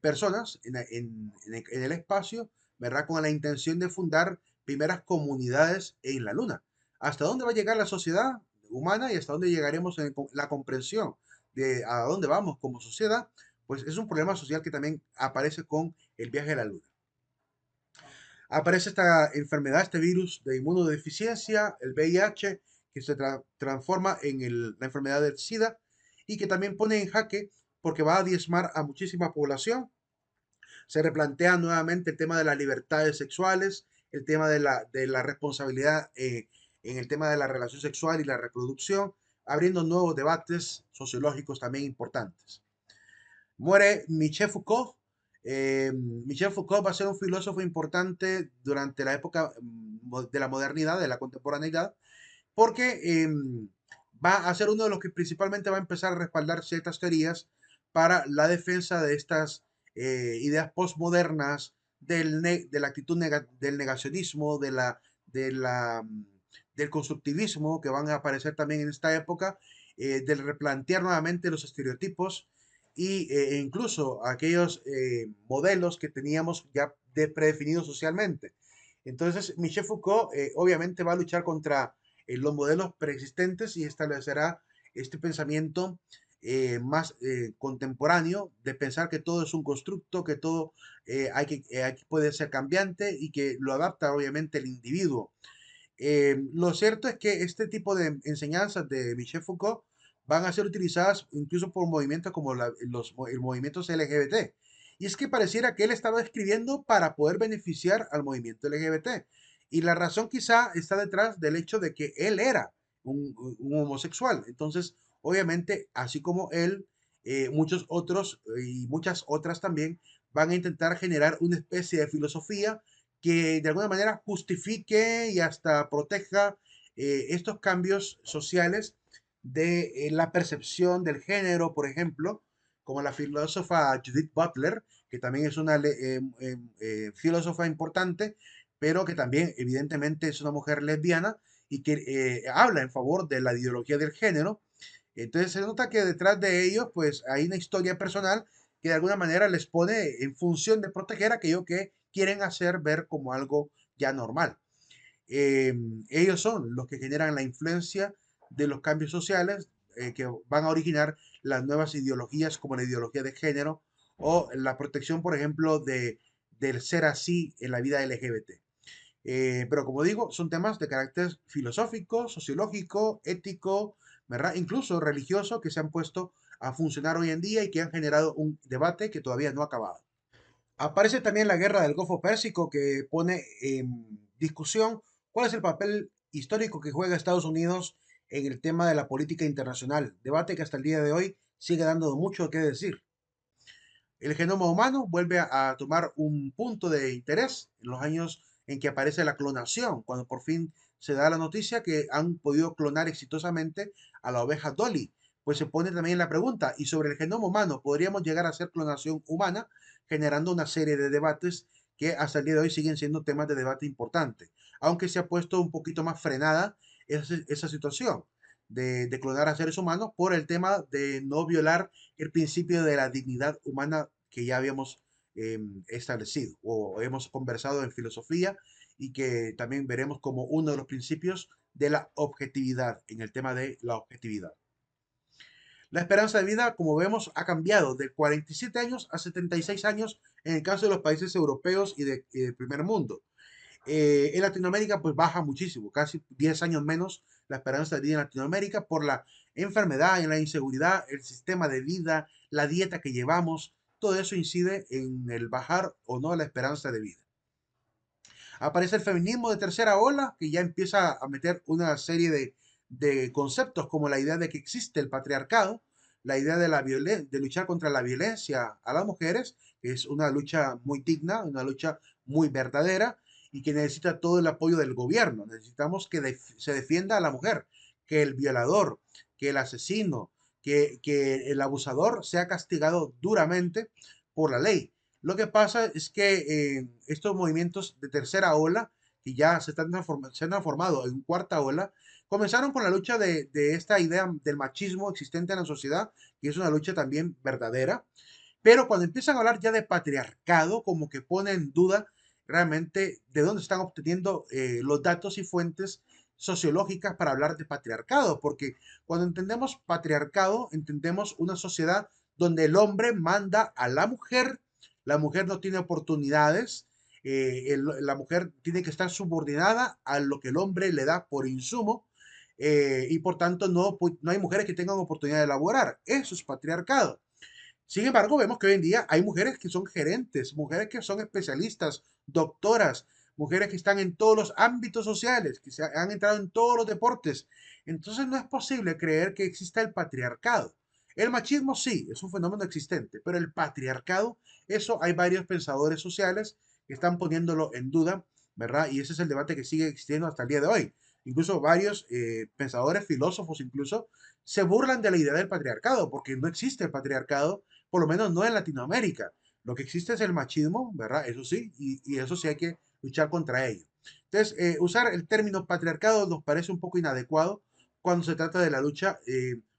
personas en el espacio, ¿verdad? Con la intención de fundar primeras comunidades en la Luna. ¿Hasta dónde va a llegar la sociedad humana y hasta dónde llegaremos en la comprensión de a dónde vamos como sociedad? Pues es un problema social que también aparece con el viaje a la Luna. Aparece esta enfermedad, este virus de inmunodeficiencia, el VIH, que se transforma en la enfermedad del SIDA y que también pone en jaque porque va a diezmar a muchísima población. Se replantea nuevamente el tema de las libertades sexuales, el tema de la responsabilidad en el tema de la relación sexual y la reproducción, abriendo nuevos debates sociológicos también importantes. Muere Michel Foucault. Michel Foucault va a ser un filósofo importante durante la época de la modernidad, de la contemporaneidad, porque va a ser uno de los que principalmente va a empezar a respaldar ciertas teorías para la defensa de estas ideas postmodernas, de la actitud del negacionismo, de la, del constructivismo que van a aparecer también en esta época, del replantear nuevamente los estereotipos e incluso aquellos modelos que teníamos ya predefinidos socialmente. Entonces, Michel Foucault obviamente va a luchar contra los modelos preexistentes y establecerá este pensamiento más contemporáneo de pensar que todo es un constructo, que todo puede ser cambiante y que lo adapta obviamente el individuo. Lo cierto es que este tipo de enseñanzas de Michel Foucault van a ser utilizadas incluso por movimientos como el movimiento LGBT. Y es que pareciera que él estaba escribiendo para poder beneficiar al movimiento LGBT. Y la razón quizá está detrás del hecho de que él era un homosexual. Entonces, obviamente, así como él, muchos otros y muchas otras también van a intentar generar una especie de filosofía que de alguna manera justifique y hasta proteja estos cambios sociales de la percepción del género, por ejemplo, como la filósofa Judith Butler, que también es una filósofa importante, pero que también evidentemente es una mujer lesbiana y que habla en favor de la ideología del género. Entonces se nota que detrás de ellos pues hay una historia personal que de alguna manera les pone en función de proteger aquello que quieren hacer ver como algo ya normal. Eh, Ellos son los que generan la influencia de los cambios sociales que van a originar las nuevas ideologías como la ideología de género o la protección, por ejemplo, del ser así en la vida LGBT. Pero como digo, son temas de carácter filosófico, sociológico, ético, ¿verdad? Incluso religioso que se han puesto a funcionar hoy en día y que han generado un debate que todavía no ha acabado. Aparece también la guerra del Golfo Pérsico que pone en discusión cuál es el papel histórico que juega Estados Unidos en el tema de la política internacional, debate que hasta el día de hoy sigue dando mucho que decir. El genoma humano vuelve a tomar un punto de interés en los años en que aparece la clonación, cuando por fin se da la noticia que han podido clonar exitosamente a la oveja Dolly. Pues se pone también la pregunta, ¿y sobre el genoma humano podríamos llegar a hacer clonación humana? Generando una serie de debates que hasta el día de hoy siguen siendo temas de debate importante, aunque se ha puesto un poquito más frenada esa situación de clonar a seres humanos por el tema de no violar el principio de la dignidad humana que ya habíamos establecido o hemos conversado en filosofía y que también veremos como uno de los principios de la objetividad, en el tema de la objetividad. La esperanza de vida, como vemos, ha cambiado de 47 años a 76 años en el caso de los países europeos y de primer mundo. En Latinoamérica pues baja muchísimo, casi 10 años menos la esperanza de vida en Latinoamérica por la enfermedad, en la inseguridad, el sistema de vida, la dieta que llevamos, todo eso incide en el bajar o no la esperanza de vida. Aparece el feminismo de tercera ola que ya empieza a meter una serie de conceptos como la idea de que existe el patriarcado, la idea de, de luchar contra la violencia a las mujeres, que es una lucha muy digna, una lucha muy verdadera y que necesita todo el apoyo del gobierno. Necesitamos que se defienda a la mujer, que el violador, que el asesino, que el abusador sea castigado duramente por la ley. Lo que pasa es que estos movimientos de tercera ola, que ya se han transformado en cuarta ola, comenzaron con la lucha de esta idea del machismo existente en la sociedad, que es una lucha también verdadera, pero cuando empiezan a hablar ya de patriarcado, como que pone en duda realmente de dónde están obteniendo los datos y fuentes sociológicas para hablar de patriarcado, porque cuando entendemos patriarcado, entendemos una sociedad donde el hombre manda a la mujer no tiene oportunidades, la mujer tiene que estar subordinada a lo que el hombre le da por insumo, y por tanto no hay mujeres que tengan oportunidad de laborar. Eso es patriarcado. Sin embargo, vemos que hoy en día hay mujeres que son gerentes, mujeres que son especialistas, doctoras, mujeres que están en todos los ámbitos sociales, que se han entrado en todos los deportes. Entonces no es posible creer que exista el patriarcado. El machismo sí, es un fenómeno existente, pero el patriarcado, eso hay varios pensadores sociales que están poniéndolo en duda, ¿verdad? Y ese es el debate que sigue existiendo hasta el día de hoy. Incluso varios pensadores, filósofos incluso, se burlan de la idea del patriarcado, porque no existe el patriarcado, por lo menos no en Latinoamérica. Lo que existe es el machismo, ¿verdad? Eso sí, y eso sí hay que luchar contra ello. Entonces, usar el término patriarcado nos parece un poco inadecuado cuando se trata de la lucha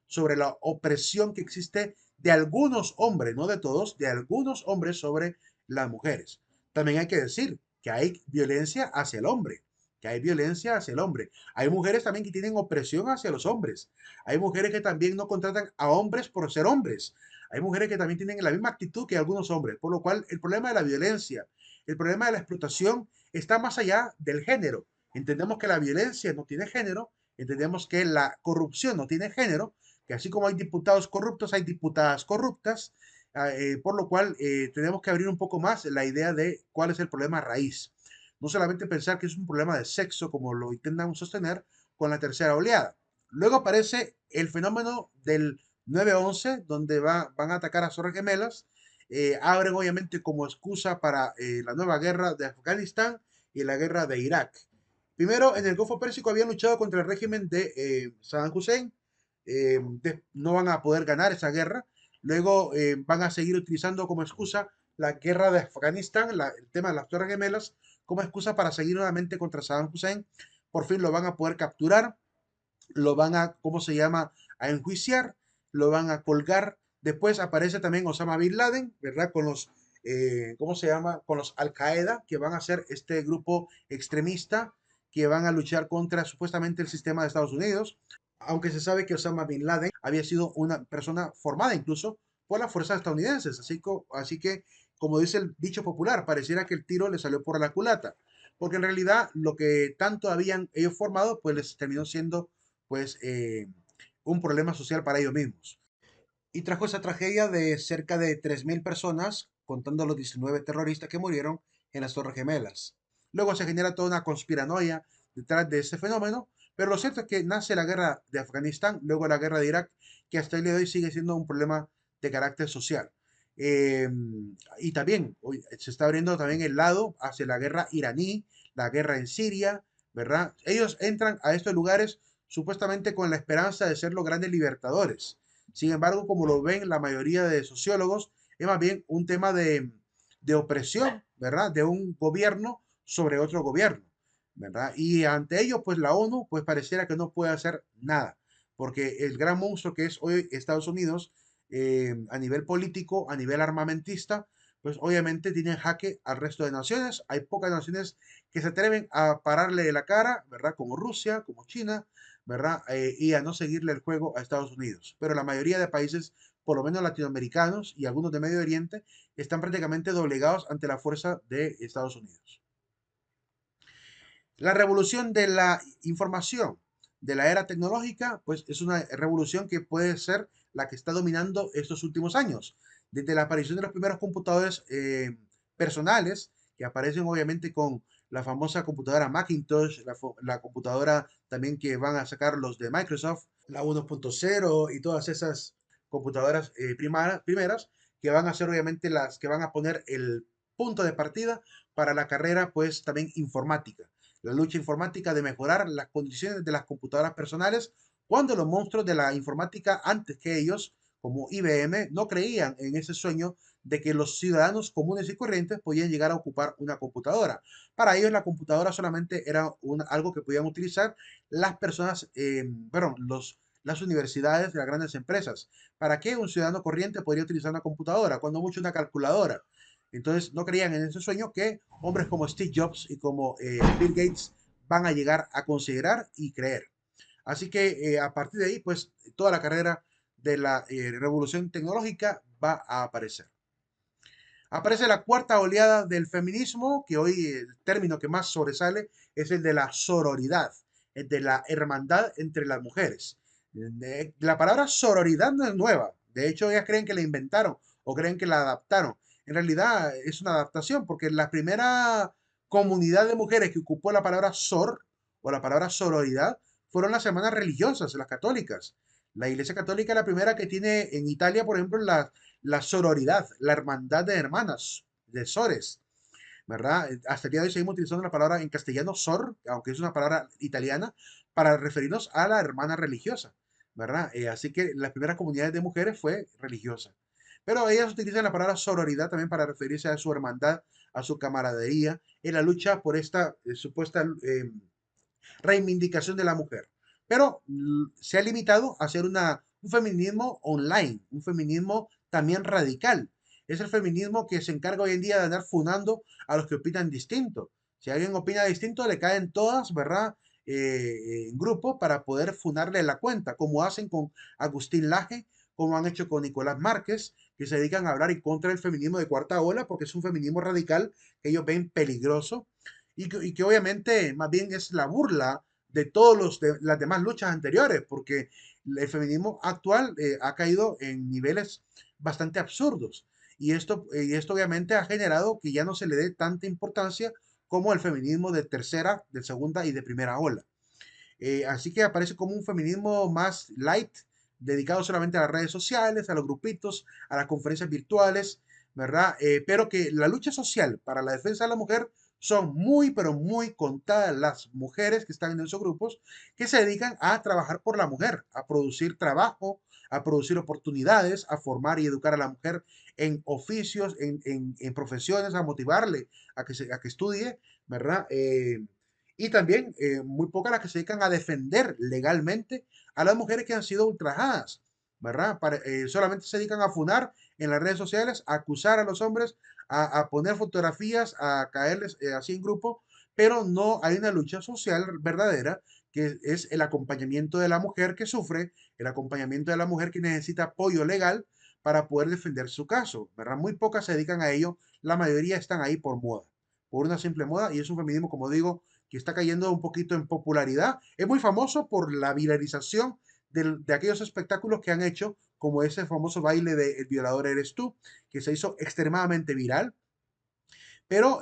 sobre la opresión que existe de algunos hombres, no de todos, de algunos hombres sobre las mujeres. También hay que decir que hay violencia hacia el hombre, que hay violencia hacia el hombre. Hay mujeres también que tienen opresión hacia los hombres. Hay mujeres que también no contratan a hombres por ser hombres. Hay mujeres que también tienen la misma actitud que algunos hombres, por lo cual el problema de la violencia, el problema de la explotación está más allá del género. Entendemos que la violencia no tiene género, entendemos que la corrupción no tiene género, que así como hay diputados corruptos, hay diputadas corruptas, por lo cual tenemos que abrir un poco más la idea de cuál es el problema raíz. no solamente pensar que es un problema de sexo como lo intentan sostener con la tercera oleada. Luego aparece el fenómeno del 9/11, donde van a atacar a Torres Gemelas. Abren obviamente como excusa para la nueva guerra de Afganistán y la guerra de Irak. Primero, en el Golfo Pérsico habían luchado contra el régimen de Saddam Hussein. No van a poder ganar esa guerra. Luego van a seguir utilizando como excusa la guerra de Afganistán, el tema de las Torres Gemelas, como excusa para seguir nuevamente contra Saddam Hussein. Por fin lo van a poder capturar, lo van a, ¿cómo se llama?, a enjuiciar, lo van a colgar. Después aparece también Osama Bin Laden, ¿verdad? Con los, ¿cómo se llama? Con los Al-Qaeda, que van a ser este grupo extremista que van a luchar contra supuestamente el sistema de Estados Unidos, aunque se sabe que Osama Bin Laden había sido una persona formada incluso por las fuerzas estadounidenses, así que, como dice el dicho popular, pareciera que el tiro le salió por la culata, porque en realidad lo que tanto habían ellos formado, pues les terminó siendo pues un problema social para ellos mismos. Y trajo esa tragedia de cerca de 3.000 personas, contando los 19 terroristas que murieron en las Torres Gemelas. Luego se genera toda una conspiranoia detrás de ese fenómeno, pero lo cierto es que nace la guerra de Afganistán, luego la guerra de Irak, que hasta el día de hoy sigue siendo un problema de carácter social. Eh, y también hoy se está abriendo también el lado hacia la guerra iraní, la guerra en Siria, ¿verdad? Ellos entran a estos lugares supuestamente con la esperanza de ser los grandes libertadores. Sin embargo, como lo ven la mayoría de sociólogos, es más bien un tema de opresión, ¿verdad? De un gobierno sobre otro gobierno, ¿verdad? Y ante ello, pues la ONU, pues pareciera que no puede hacer nada, porque el gran monstruo que es hoy Estados Unidos, a nivel político, a nivel armamentista, pues obviamente tiene en jaque al resto de naciones. Hay pocas naciones que se atreven a pararle la cara, ¿verdad? Como Rusia, como China, ¿verdad? Y a no seguirle el juego a Estados Unidos. Pero la mayoría de países, por lo menos latinoamericanos y algunos de Medio Oriente, están prácticamente doblegados ante la fuerza de Estados Unidos. La revolución de la información, de la era tecnológica, pues es una revolución que puede ser la que está dominando estos últimos años. Desde la aparición de los primeros computadores personales, que aparecen obviamente con la famosa computadora Macintosh, la computadora también que van a sacar los de Microsoft, la 1.0 y todas esas computadoras primeras, que van a ser obviamente las que van a poner el punto de partida para la carrera, pues también informática, la lucha informática de mejorar las condiciones de las computadoras personales, cuando los monstruos de la informática antes que ellos, como IBM, no creían en ese sueño de que los ciudadanos comunes y corrientes podían llegar a ocupar una computadora. Para ellos la computadora solamente era algo que podían utilizar las personas, las universidades de las grandes empresas. ¿Para qué un ciudadano corriente podría utilizar una computadora? Cuando mucho una calculadora. Entonces no creían en ese sueño que hombres como Steve Jobs y como Bill Gates van a llegar a considerar y creer. Así que a partir de ahí, pues toda la carrera de la revolución tecnológica va a aparecer. Aparece la cuarta oleada del feminismo, que hoy el término que más sobresale es el de la sororidad, el de la hermandad entre las mujeres. La palabra sororidad no es nueva, de hecho ellas creen que la inventaron o creen que la adaptaron. En realidad es una adaptación porque la primera comunidad de mujeres que ocupó la palabra sor o la palabra sororidad fueron las hermanas religiosas, las católicas. La Iglesia Católica es la primera que tiene en Italia, por ejemplo, la sororidad, la hermandad de hermanas, de sores, ¿verdad? Hasta el día de hoy seguimos utilizando la palabra en castellano sor, aunque es una palabra italiana, para referirnos a la hermana religiosa, ¿verdad? Así que las primeras comunidades de mujeres fue religiosa. Pero ellas utilizan la palabra sororidad también para referirse a su hermandad, a su camaradería, en la lucha por esta supuesta reivindicación de la mujer. Pero se ha limitado a ser un feminismo online, un feminismo también radical. Es el feminismo que se encarga hoy en día de andar funando a los que opinan distinto. Si alguien opina distinto, le caen todas, ¿verdad? En grupo para poder funarle la cuenta, como hacen con Agustín Laje, como han hecho con Nicolás Márquez, que se dedican a hablar en contra del feminismo de cuarta ola, porque es un feminismo radical que ellos ven peligroso y que obviamente más bien es la burla de todas las demás luchas anteriores, porque el feminismo actual ha caído en niveles bastante absurdos. Y esto obviamente ha generado que ya no se le dé tanta importancia como el feminismo de tercera, de segunda y de primera ola. Así que aparece como un feminismo más light, dedicado solamente a las redes sociales, a los grupitos, a las conferencias virtuales, ¿verdad? Pero que la lucha social para la defensa de la mujer son muy, pero muy contadas las mujeres que están en esos grupos que se dedican a trabajar por la mujer, a producir trabajo, a producir oportunidades, a formar y educar a la mujer en oficios, en profesiones, a motivarle a que estudie, ¿verdad? Y también muy pocas las que se dedican a defender legalmente a las mujeres que han sido ultrajadas, ¿verdad? Solamente se dedican a funar en las redes sociales, a acusar a los hombres, a poner fotografías, a caerles así en grupo, pero no hay una lucha social verdadera que es el acompañamiento de la mujer que sufre, el acompañamiento de la mujer que necesita apoyo legal para poder defender su caso, ¿verdad? Muy pocas se dedican a ello, la mayoría están ahí por moda, por una simple moda, y es un feminismo, como digo, que está cayendo un poquito en popularidad. Es muy famoso por la viralización de aquellos espectáculos que han hecho, como ese famoso baile de El violador eres tú, que se hizo extremadamente viral, pero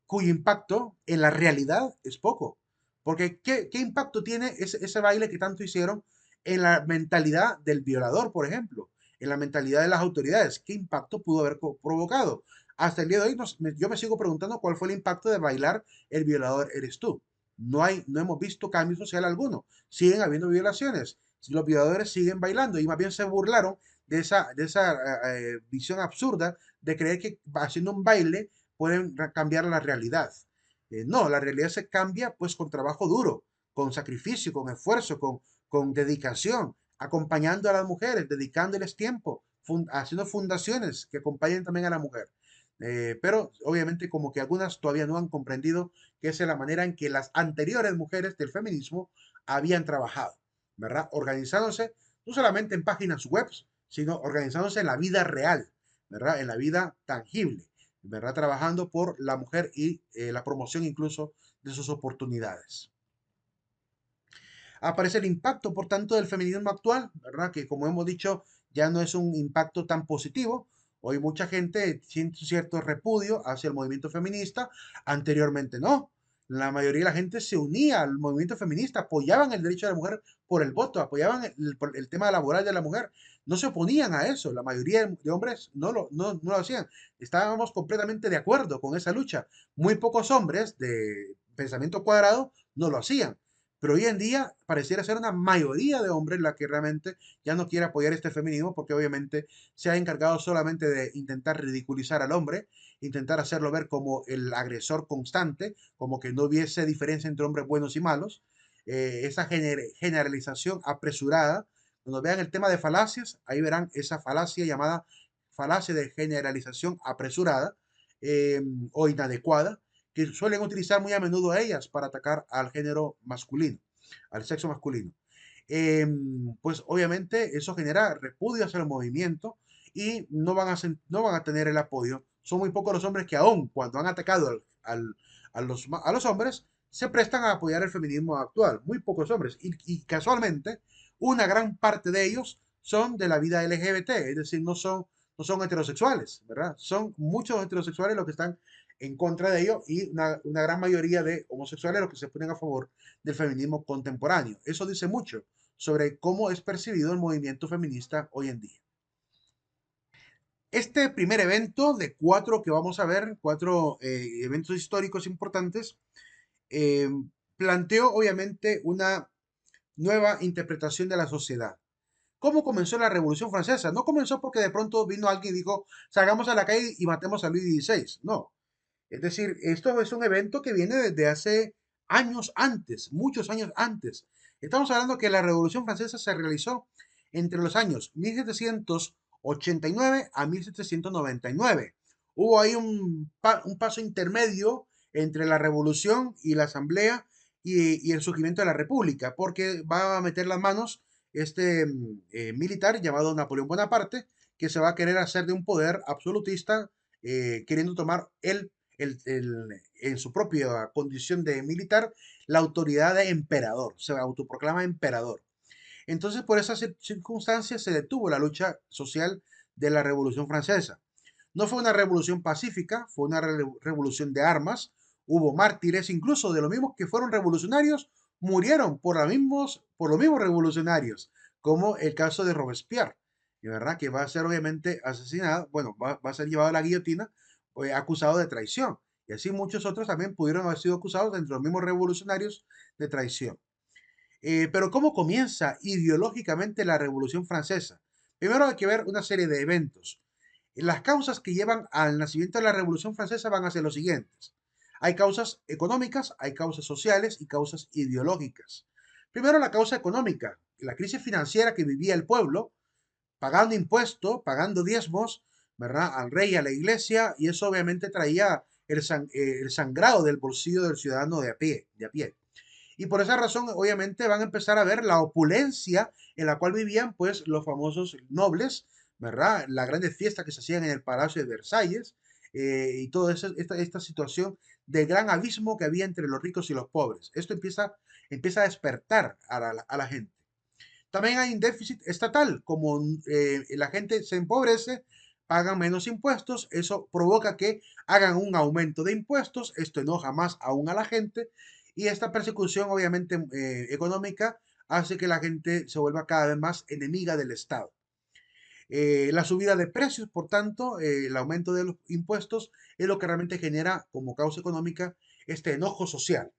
cuyo impacto en la realidad es poco. Porque ¿qué impacto tiene ese baile que tanto hicieron en la mentalidad del violador, por ejemplo? En la mentalidad de las autoridades. ¿Qué impacto pudo haber provocado? Hasta el día de hoy yo me sigo preguntando cuál fue el impacto de bailar El violador eres tú. No hemos visto cambio social alguno. Siguen habiendo violaciones. Los violadores siguen bailando y más bien se burlaron de esa visión absurda de creer que haciendo un baile pueden cambiar la realidad. No, la realidad se cambia pues con trabajo duro, con sacrificio, con esfuerzo, con dedicación, acompañando a las mujeres, dedicándoles tiempo, haciendo fundaciones que acompañen también a la mujer. Pero obviamente como que algunas todavía no han comprendido que esa es la manera en que las anteriores mujeres del feminismo habían trabajado, ¿verdad? Organizándose no solamente en páginas web, sino organizándose en la vida real, ¿verdad? En la vida tangible, ¿verdad? Trabajando por la mujer y la promoción incluso de sus oportunidades. Aparece el impacto, por tanto, del feminismo actual, ¿verdad? Que como hemos dicho, ya no es un impacto tan positivo. Hoy mucha gente siente cierto repudio hacia el movimiento feminista, anteriormente no. La mayoría de la gente se unía al movimiento feminista, apoyaban el derecho de la mujer por el voto, apoyaban por el tema laboral de la mujer, no se oponían a eso, la mayoría de hombres no lo hacían. Estábamos completamente de acuerdo con esa lucha. Muy pocos hombres de pensamiento cuadrado no lo hacían. Pero hoy en día pareciera ser una mayoría de hombres la que realmente ya no quiere apoyar este feminismo porque obviamente se ha encargado solamente de intentar ridiculizar al hombre, intentar hacerlo ver como el agresor constante, como que no hubiese diferencia entre hombres buenos y malos. Esa generalización apresurada. Cuando vean el tema de falacias, ahí verán esa falacia llamada falacia de generalización apresurada eh, o inadecuada que suelen utilizar muy a menudo ellas para atacar al género masculino, al sexo masculino. Eh, pues obviamente eso genera repudio hacia el movimiento y no van a tener el apoyo. Son muy pocos los hombres que aún cuando han atacado a los hombres se prestan a apoyar el feminismo actual. Muy pocos hombres. Y casualmente una gran parte de ellos son de la vida LGBT, es decir, no son heterosexuales, ¿verdad? Son muchos heterosexuales los que están en contra de ello y una gran mayoría de homosexuales los que se ponen a favor del feminismo contemporáneo. Eso dice mucho sobre cómo es percibido el movimiento feminista hoy en día. Este primer evento de cuatro que vamos a ver, cuatro eventos históricos importantes, eh, planteó obviamente una nueva interpretación de la sociedad. ¿Cómo comenzó la Revolución Francesa? No comenzó porque de pronto vino alguien y dijo, salgamos a la calle y matemos a Luis XVI. No, es decir, esto es un evento que viene desde hace años antes, muchos años antes. Estamos hablando que la Revolución Francesa se realizó entre los años 1789 a 1799. Hubo ahí un paso intermedio entre la Revolución y la Asamblea y el surgimiento de la República, porque va a meter las manos este militar llamado Napoleón Bonaparte, que se va a querer hacer de un poder absolutista, queriendo tomar en su propia condición de militar la autoridad de emperador, se autoproclama emperador. Entonces, por esas circunstancias se detuvo la lucha social de la Revolución Francesa. No fue una revolución pacífica, fue una revolución de armas, hubo mártires, incluso de los mismos que fueron revolucionarios, murieron por los mismos revolucionarios, como el caso de Robespierre, de verdad que va a ser obviamente asesinado, bueno, va a ser llevado a la guillotina, acusado de traición. Y así muchos otros también pudieron haber sido acusados entre los mismos revolucionarios de traición. Pero ¿cómo comienza ideológicamente la Revolución Francesa? Primero hay que ver una serie de eventos. Las causas que llevan al nacimiento de la Revolución Francesa van a ser los siguientes. Hay causas económicas, hay causas sociales y causas ideológicas. Primero la causa económica, la crisis financiera que vivía el pueblo, pagando impuestos, pagando diezmos, ¿verdad? Al rey y a la iglesia, y eso obviamente traía el sangrado del bolsillo del ciudadano de a pie. Y por esa razón, obviamente, van a empezar a ver la opulencia en la cual vivían, pues, los famosos nobles, ¿verdad? La grandes fiestas que se hacían en el Palacio de Versalles y toda esta situación de gran abismo que había entre los ricos y los pobres. Esto empieza a despertar a la gente. También hay un déficit estatal, como la gente se empobrece, pagan menos impuestos, eso provoca que hagan un aumento de impuestos, esto enoja más aún a la gente y esta persecución obviamente económica hace que la gente se vuelva cada vez más enemiga del Estado. La subida de precios, por tanto, el aumento de los impuestos es lo que realmente genera como causa económica este enojo social.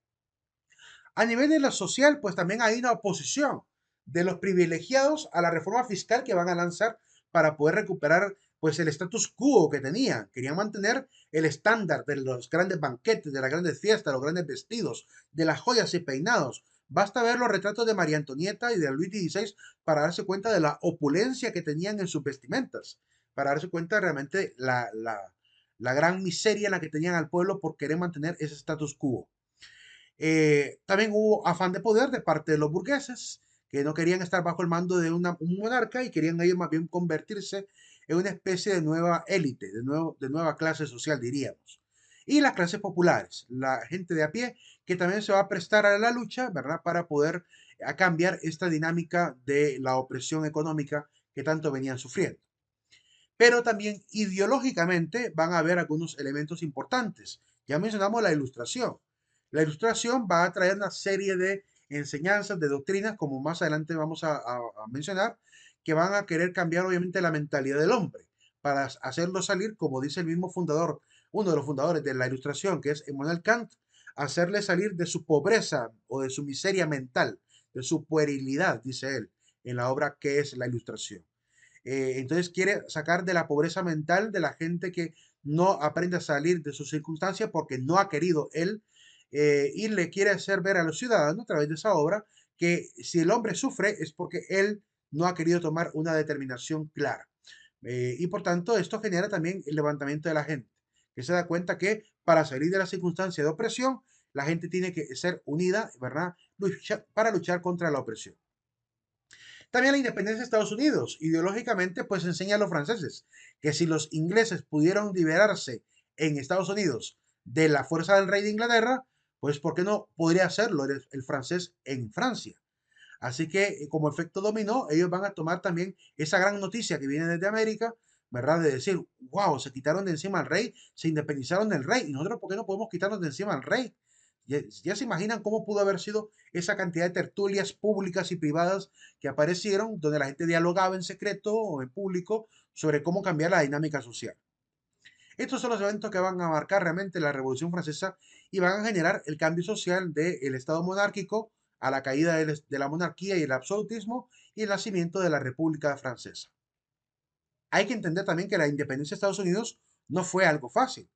A nivel de lo social, pues también hay una oposición de los privilegiados a la reforma fiscal que van a lanzar para poder recuperar pues el status quo que tenían. Querían mantener el estándar de los grandes banquetes, de las grandes fiestas, los grandes vestidos, de las joyas y peinados. Basta ver los retratos de María Antonieta y de Luis XVI para darse cuenta de la opulencia que tenían en sus vestimentas, para darse cuenta de realmente la gran miseria en la que tenían al pueblo por querer mantener ese status quo. También hubo afán de poder de parte de los burgueses, que no querían estar bajo el mando de un monarca y querían ellos más bien convertirse en una especie de nueva élite, de nueva clase social, diríamos. Y las clases populares, la gente de a pie, que también se va a prestar a la lucha, ¿verdad? Para poder cambiar esta dinámica de la opresión económica que tanto venían sufriendo. Pero también ideológicamente van a haber algunos elementos importantes. Ya mencionamos la ilustración. La ilustración va a traer una serie de enseñanzas, de doctrinas, como más adelante vamos a mencionar, que van a querer cambiar obviamente la mentalidad del hombre para hacerlo salir, como dice el mismo fundador, uno de los fundadores de la ilustración, que es Emmanuel Kant, hacerle salir de su pobreza o de su miseria mental, de su puerilidad, dice él, en la obra que es la ilustración. Entonces quiere sacar de la pobreza mental de la gente que no aprende a salir de sus circunstancias porque no ha querido él y le quiere hacer ver a los ciudadanos a través de esa obra que si el hombre sufre es porque él no ha querido tomar una determinación clara. Y por tanto esto genera también el levantamiento de la gente, que se da cuenta que para salir de la circunstancia de opresión, la gente tiene que ser unida, ¿verdad? Para luchar contra la opresión. También la independencia de Estados Unidos, ideológicamente, pues enseña a los franceses que si los ingleses pudieron liberarse en Estados Unidos de la fuerza del rey de Inglaterra, pues ¿por qué no podría hacerlo el francés en Francia? Así que como efecto dominó, ellos van a tomar también esa gran noticia que viene desde América, ¿verdad? De decir, wow, se quitaron de encima al rey, se independizaron del rey, y nosotros, ¿por qué no podemos quitarnos de encima al rey? Ya se imaginan cómo pudo haber sido esa cantidad de tertulias públicas y privadas que aparecieron, donde la gente dialogaba en secreto o en público sobre cómo cambiar la dinámica social. Estos son los eventos que van a marcar realmente la Revolución Francesa y van a generar el cambio social del Estado monárquico a la caída de la monarquía y el absolutismo y el nacimiento de la República Francesa. Hay que entender también que la independencia de Estados Unidos no fue algo fácil.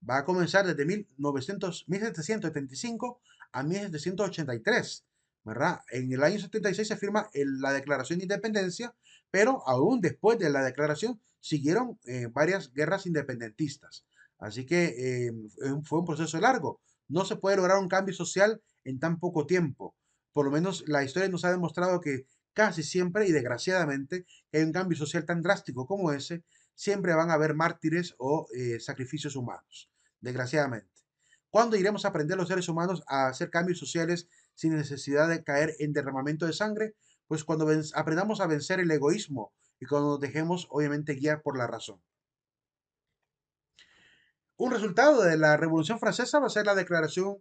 Va a comenzar desde 1775 a 1783, ¿verdad? En el año 76 se firma la Declaración de Independencia, pero aún después de la declaración siguieron varias guerras independentistas. Así que fue un proceso largo. No se puede lograr un cambio social en tan poco tiempo. Por lo menos la historia nos ha demostrado que casi siempre y desgraciadamente que hay un cambio social tan drástico como ese, siempre van a haber mártires o sacrificios humanos, desgraciadamente. ¿Cuándo iremos a aprender los seres humanos a hacer cambios sociales sin necesidad de caer en derramamiento de sangre? Pues cuando aprendamos a vencer el egoísmo y cuando nos dejemos, obviamente, guiar por la razón. Un resultado de la Revolución Francesa va a ser la Declaración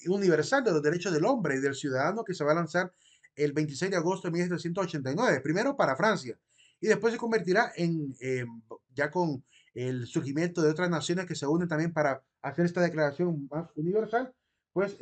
Universal de los Derechos del Hombre y del Ciudadano que se va a lanzar el 26 de agosto de 1789, primero para Francia, y después se convertirá ya con el surgimiento de otras naciones que se unen también para hacer esta declaración más universal, pues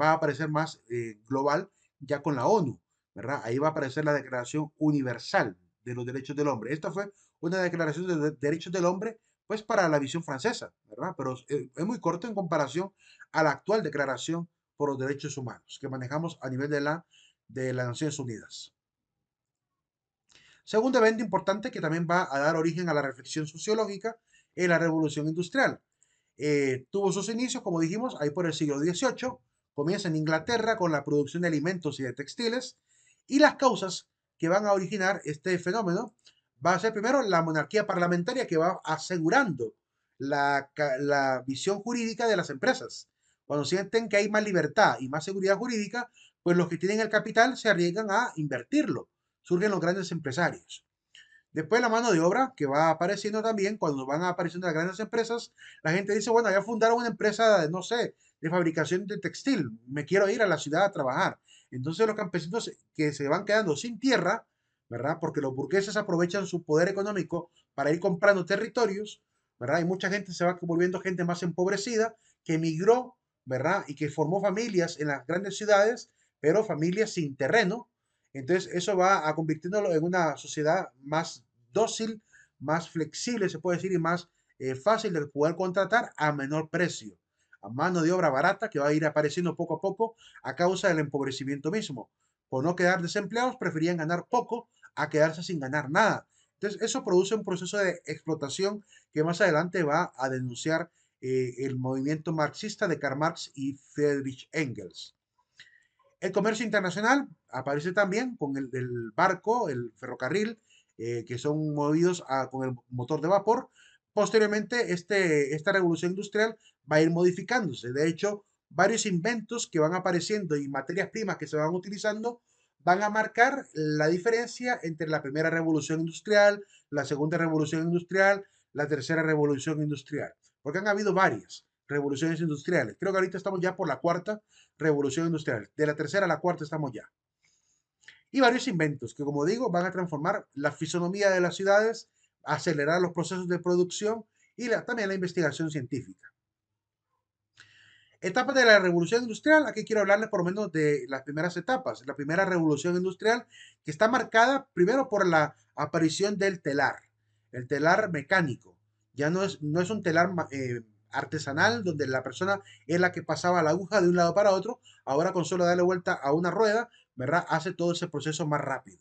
va a aparecer más global ya con la ONU, ¿verdad? Ahí va a aparecer la Declaración Universal de los Derechos del Hombre. Esta fue una declaración de derechos del hombre, pues para la visión francesa, ¿verdad? Pero es muy corto en comparación a la actual Declaración por los Derechos Humanos que manejamos a nivel de las Naciones Unidas. Segundo evento importante que también va a dar origen a la reflexión sociológica es la Revolución Industrial. Tuvo sus inicios, como dijimos, ahí por el siglo XVIII, comienza en Inglaterra con la producción de alimentos y de textiles, y las causas que van a originar este fenómeno va a ser primero la monarquía parlamentaria que va asegurando la visión jurídica de las empresas. Cuando sienten que hay más libertad y más seguridad jurídica, pues los que tienen el capital se arriesgan a invertirlo. Surgen los grandes empresarios. Después la mano de obra que va apareciendo también, cuando van apareciendo las grandes empresas, la gente dice, bueno, ya fundaron una empresa, no sé, de fabricación de textil, me quiero ir a la ciudad a trabajar. Entonces los campesinos que se van quedando sin tierra, ¿verdad? Porque los burgueses aprovechan su poder económico para ir comprando territorios, ¿verdad? Y mucha gente se va volviendo gente más empobrecida, que emigró, ¿verdad? Y que formó familias en las grandes ciudades, pero familias sin terreno. Entonces eso va a convirtiéndolo en una sociedad más dócil, más flexible, se puede decir, y más fácil de poder contratar a menor precio, a mano de obra barata que va a ir apareciendo poco a poco a causa del empobrecimiento mismo. Por no quedar desempleados, preferían ganar poco a quedarse sin ganar nada. Entonces, eso produce un proceso de explotación que más adelante va a denunciar el movimiento marxista de Karl Marx y Friedrich Engels. El comercio internacional aparece también con el barco, el ferrocarril, que son movidos con el motor de vapor. Posteriormente, esta revolución industrial va a ir modificándose. De hecho, varios inventos que van apareciendo y materias primas que se van utilizando van a marcar la diferencia entre la primera revolución industrial, la segunda revolución industrial, la tercera revolución industrial, porque han habido varias revoluciones industriales. Creo que ahorita estamos ya por la cuarta revolución industrial. De la tercera a la cuarta estamos ya. Y varios inventos que, como digo, van a transformar la fisonomía de las ciudades, acelerar los procesos de producción y también la investigación científica. Etapas de la revolución industrial, aquí quiero hablarles por lo menos de las primeras etapas. La primera revolución industrial que está marcada primero por la aparición del telar, el telar mecánico. Ya no es un telar artesanal donde la persona es la que pasaba la aguja de un lado para otro, ahora con solo darle vuelta a una rueda, ¿verdad? Hace todo ese proceso más rápido.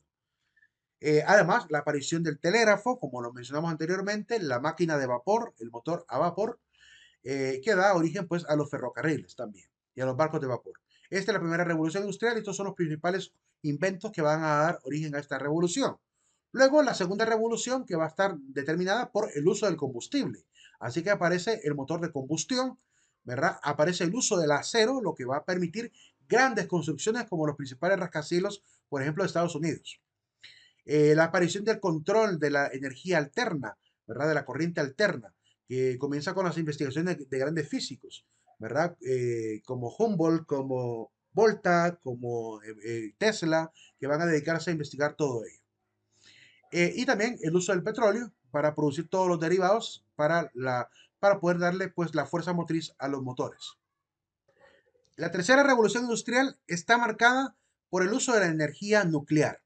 Además, la aparición del telégrafo, como lo mencionamos anteriormente, la máquina de vapor, el motor a vapor, que da origen pues a los ferrocarriles también y a los barcos de vapor. Esta es la primera revolución industrial y estos son los principales inventos que van a dar origen a esta revolución. Luego la segunda revolución que va a estar determinada por el uso del combustible. Así que aparece el motor de combustión, ¿verdad? Aparece el uso del acero, lo que va a permitir grandes construcciones como los principales rascacielos, por ejemplo, de Estados Unidos. La aparición del control de la energía alterna, ¿verdad? De la corriente alterna, que comienza con las investigaciones de grandes físicos, ¿verdad? Como Humboldt, como Volta, como Tesla, que van a dedicarse a investigar todo ello. Y también el uso del petróleo para producir todos los derivados para poder darle pues la fuerza motriz a los motores. La tercera revolución industrial está marcada por el uso de la energía nuclear.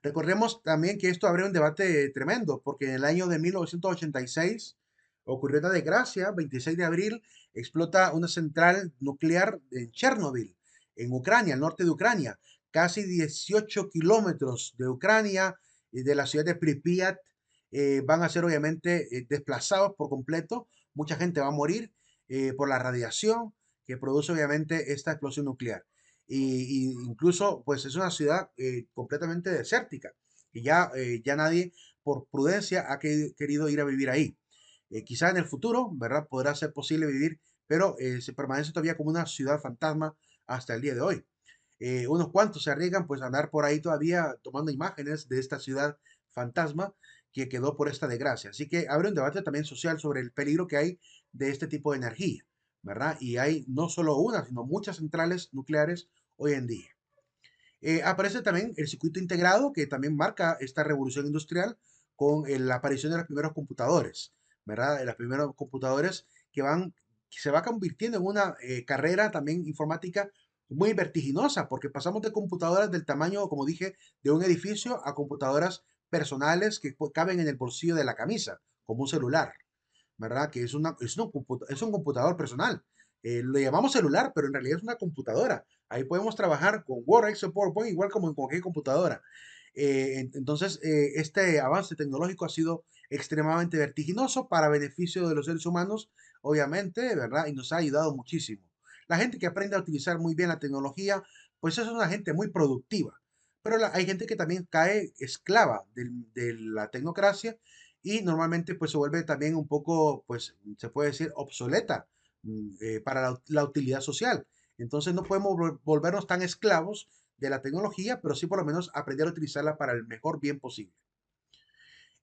Recordemos también que esto abrió un debate tremendo, porque en el año de 1986 ocurrió una desgracia, 26 de abril, explota una central nuclear en Chernobyl, en Ucrania, al norte de Ucrania, casi 18 kilómetros de Ucrania y de la ciudad de Pripyat, van a ser obviamente desplazados por completo, mucha gente va a morir por la radiación que produce obviamente esta explosión nuclear y incluso pues es una ciudad completamente desértica y ya nadie por prudencia ha querido ir a vivir ahí. Quizá en el futuro, ¿verdad? Podrá ser posible vivir, pero se permanece todavía como una ciudad fantasma hasta el día de hoy. Unos cuantos se arriesgan pues a andar por ahí todavía tomando imágenes de esta ciudad fantasma que quedó por esta desgracia. Así que abre un debate también social sobre el peligro que hay de este tipo de energía, ¿verdad? Y hay no solo una, sino muchas centrales nucleares hoy en día. Aparece también el circuito integrado, que también marca esta revolución industrial con la aparición de los primeros computadores, ¿verdad? De los primeros computadores que se va convirtiendo en una carrera también informática muy vertiginosa, porque pasamos de computadoras del tamaño, como dije, de un edificio a computadoras personales que caben en el bolsillo de la camisa, como un celular, ¿verdad? Que es un computador personal. Lo llamamos celular, pero en realidad es una computadora. Ahí podemos trabajar con Word, Excel, PowerPoint, igual como en cualquier computadora. Entonces, este avance tecnológico ha sido extremadamente vertiginoso para beneficio de los seres humanos, obviamente, ¿verdad? Y nos ha ayudado muchísimo. La gente que aprende a utilizar muy bien la tecnología, pues es una gente muy productiva. Pero hay gente que también cae esclava de la tecnocracia y normalmente pues se vuelve también un poco, pues se puede decir, obsoleta para la utilidad social. Entonces no podemos volvernos tan esclavos de la tecnología, pero sí por lo menos aprender a utilizarla para el mejor bien posible.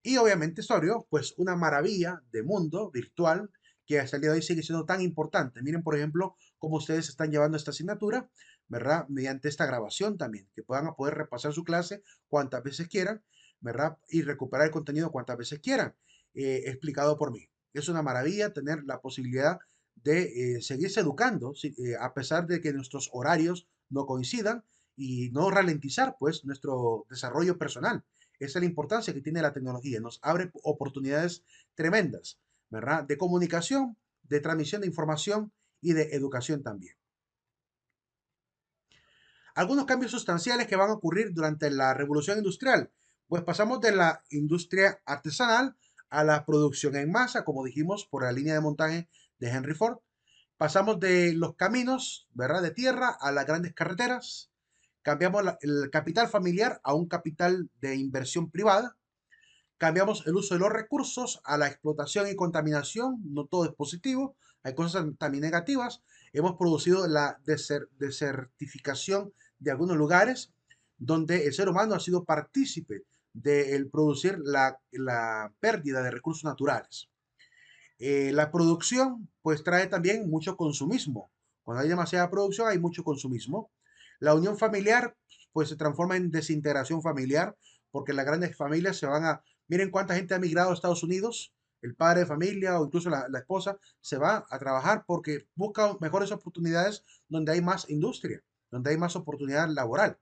Y obviamente esto abrió pues una maravilla de mundo virtual que hasta el día de hoy sigue siendo tan importante. Miren, por ejemplo, cómo ustedes están llevando esta asignatura, ¿verdad? Mediante esta grabación también, que puedan poder repasar su clase cuantas veces quieran, ¿verdad? Y recuperar el contenido cuantas veces quieran, explicado por mí. Es una maravilla tener la posibilidad de seguirse educando, a pesar de que nuestros horarios no coincidan y no ralentizar pues nuestro desarrollo personal. Esa es la importancia que tiene la tecnología. Nos abre oportunidades tremendas, ¿verdad? De comunicación, de transmisión de información y de educación también. Algunos cambios sustanciales que van a ocurrir durante la revolución industrial. Pues pasamos de la industria artesanal a la producción en masa, como dijimos, por la línea de montaje de Henry Ford. Pasamos de los caminos, ¿verdad? De tierra a las grandes carreteras. Cambiamos el capital familiar a un capital de inversión privada. Cambiamos el uso de los recursos a la explotación y contaminación. No todo es positivo, hay cosas también negativas. Hemos producido la desertificación de algunos lugares donde el ser humano ha sido partícipe de producir la pérdida de recursos naturales. La producción pues trae también mucho consumismo. Cuando hay demasiada producción hay mucho consumismo. La unión familiar pues se transforma en desintegración familiar porque las grandes familias se van a... Miren cuánta gente ha migrado a Estados Unidos. El padre de familia o incluso la esposa se va a trabajar porque busca mejores oportunidades donde hay más industria, donde hay más oportunidad laboral.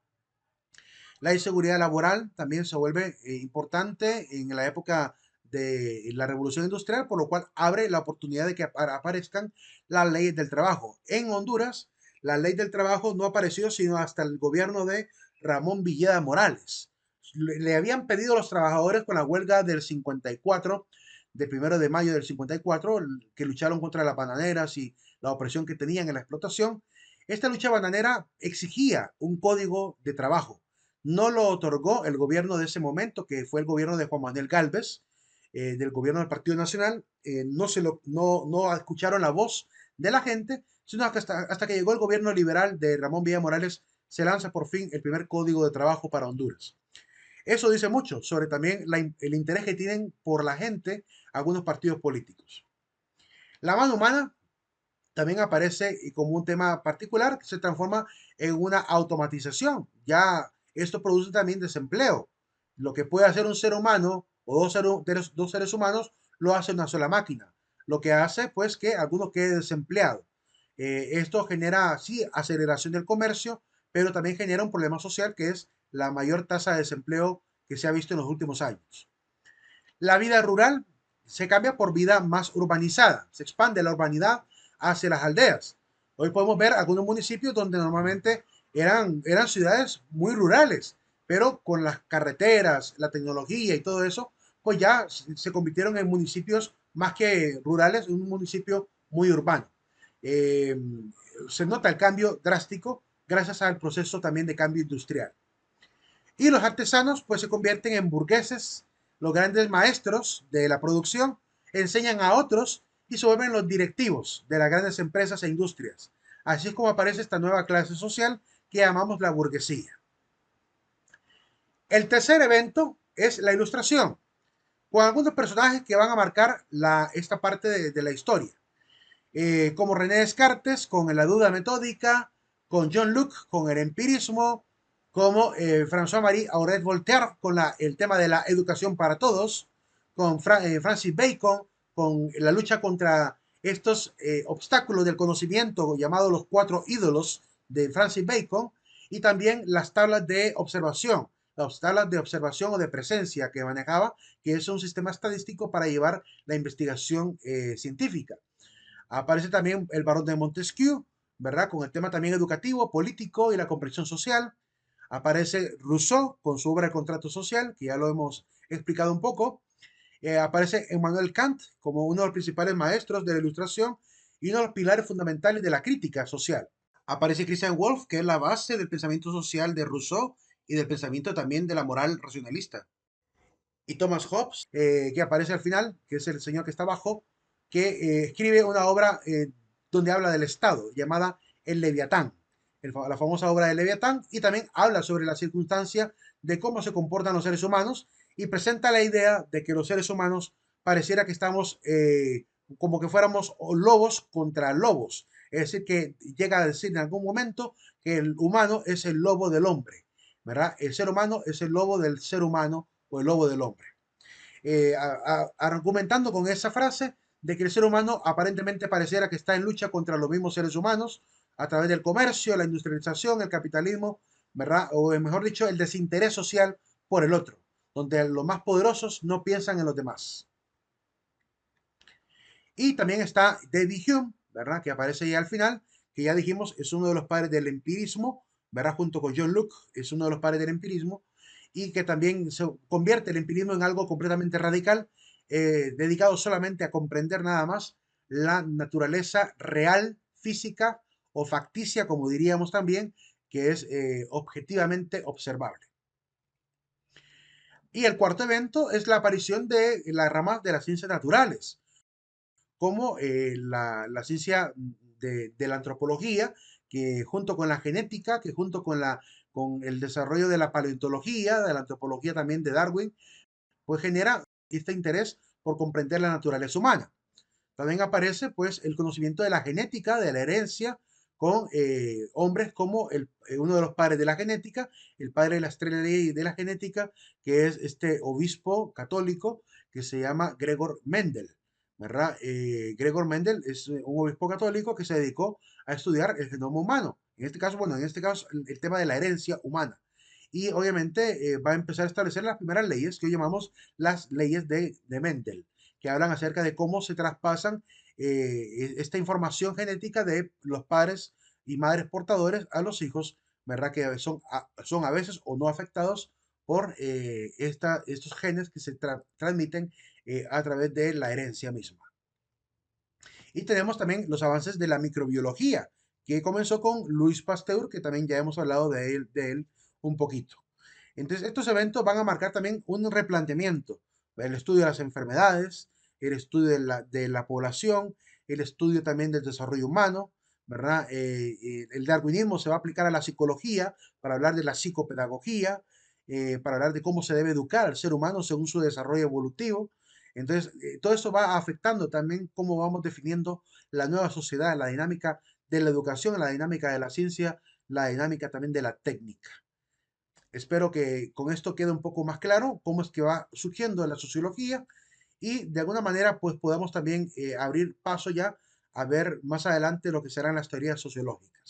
La inseguridad laboral también se vuelve importante en la época de la revolución industrial, por lo cual abre la oportunidad de que aparezcan las leyes del trabajo. En Honduras, la ley del trabajo no apareció sino hasta el gobierno de Ramón Villeda Morales. Le habían pedido a los trabajadores con la huelga del 54, del 1 de mayo del 54, que lucharon contra las bananeras y la opresión que tenían en la explotación. Esta lucha bananera exigía un código de trabajo. No lo otorgó el gobierno de ese momento, que fue el gobierno de Juan Manuel Gálvez, del gobierno del Partido Nacional. No escucharon la voz de la gente, sino que hasta que llegó el gobierno liberal de Ramón Villa Morales, se lanza por fin el primer código de trabajo para Honduras. Eso dice mucho sobre también el interés que tienen por la gente algunos partidos políticos. La mano humana también aparece como un tema particular que se transforma en una automatización. Ya esto produce también desempleo. Lo que puede hacer un ser humano o dos seres humanos lo hace una sola máquina. Lo que hace pues que alguno quede desempleado. Esto genera, sí, aceleración del comercio, pero también genera un problema social que es la mayor tasa de desempleo que se ha visto en los últimos años. La vida rural se cambia por vida más urbanizada, se expande la urbanidad hacia las aldeas. Hoy podemos ver algunos municipios donde normalmente eran ciudades muy rurales, pero con las carreteras, la tecnología y todo eso, pues ya se convirtieron en municipios más que rurales, un municipio muy urbano. Eh, Se nota el cambio drástico gracias al proceso también de cambio industrial. Y los artesanos pues se convierten en burgueses, los grandes maestros de la producción enseñan a otros y se vuelven los directivos de las grandes empresas e industrias. Así es como aparece esta nueva clase social que llamamos la burguesía. El tercer evento es la ilustración. con algunos personajes que van a marcar esta parte de la historia, como René Descartes con la duda metódica, con John Locke con el empirismo, como François-Marie Aurel Voltaire con el tema de la educación para todos, con Francis Bacon con la lucha contra estos obstáculos del conocimiento llamados los cuatro ídolos de Francis Bacon, y también las tablas de observación, las tablas de observación o de presencia que manejaba, que es un sistema estadístico para llevar la investigación científica. Aparece también el Barón de Montesquieu, ¿verdad? Con el tema también educativo, político y la comprensión social. Aparece Rousseau con su obra El contrato social, que ya lo hemos explicado un poco. Aparece Emmanuel Kant como uno de los principales maestros de la Ilustración y uno de los pilares fundamentales de la crítica social. Aparece Christian Wolff, que es la base del pensamiento social de Rousseau y del pensamiento también de la moral racionalista. Y Thomas Hobbes, que aparece al final, que es el señor que está abajo, que escribe una obra donde habla del Estado, llamada El Leviatán, la famosa obra del Leviatán, y también habla sobre la circunstancia de cómo se comportan los seres humanos y presenta la idea de que los seres humanos pareciera que estamos como que fuéramos lobos contra lobos. Es decir, que llega a decir en algún momento que el humano es el lobo del hombre, ¿verdad? El ser humano es el lobo del ser humano o el lobo del hombre. Argumentando con esa frase de que el ser humano aparentemente pareciera que está en lucha contra los mismos seres humanos a través del comercio, la industrialización, el capitalismo, ¿verdad? O mejor dicho, el desinterés social por el otro, donde los más poderosos no piensan en los demás. Y también está David Hume, ¿verdad? Que aparece ya al final, que ya dijimos es uno de los padres del empirismo, ¿verdad? Junto con John Locke, es uno de los padres del empirismo, y que también se convierte el empirismo en algo completamente radical, dedicado solamente a comprender nada más la naturaleza real, física o facticia, como diríamos también, que es objetivamente observable. Y el cuarto evento es la aparición de las ramas de las ciencias naturales, como la ciencia de la antropología, que junto con la genética, que junto con el desarrollo de la paleontología, de la antropología también de Darwin, pues genera este interés por comprender la naturaleza humana. También aparece pues el conocimiento de la genética, de la herencia, con hombres como uno de los padres de la genética, el padre de la estrella de la genética, que es este obispo católico que se llama Gregor Mendel, ¿verdad? Gregor Mendel es un obispo católico que se dedicó a estudiar el genoma humano. En este caso, bueno, en este caso el tema de la herencia humana. Y obviamente va a empezar a establecer las primeras leyes que hoy llamamos las leyes de Mendel, que hablan acerca de cómo se traspasan esta información genética de los padres y madres portadores a los hijos, ¿verdad? Que son a veces o no afectados por estos genes que se transmiten a través de la herencia misma. Y tenemos también los avances de la microbiología, que comenzó con Louis Pasteur, que también ya hemos hablado de él un poquito. Entonces, estos eventos van a marcar también un replanteamiento, el estudio de las enfermedades, el estudio de la población, el estudio también del desarrollo humano, ¿verdad? El darwinismo se va a aplicar a la psicología para hablar de la psicopedagogía, para hablar de cómo se debe educar al ser humano según su desarrollo evolutivo. Entonces, todo eso va afectando también cómo vamos definiendo la nueva sociedad, la dinámica de la educación, la dinámica de la ciencia, la dinámica también de la técnica. Espero que con esto quede un poco más claro cómo es que va surgiendo la sociología y de alguna manera pues podamos también abrir paso ya a ver más adelante lo que serán las teorías sociológicas.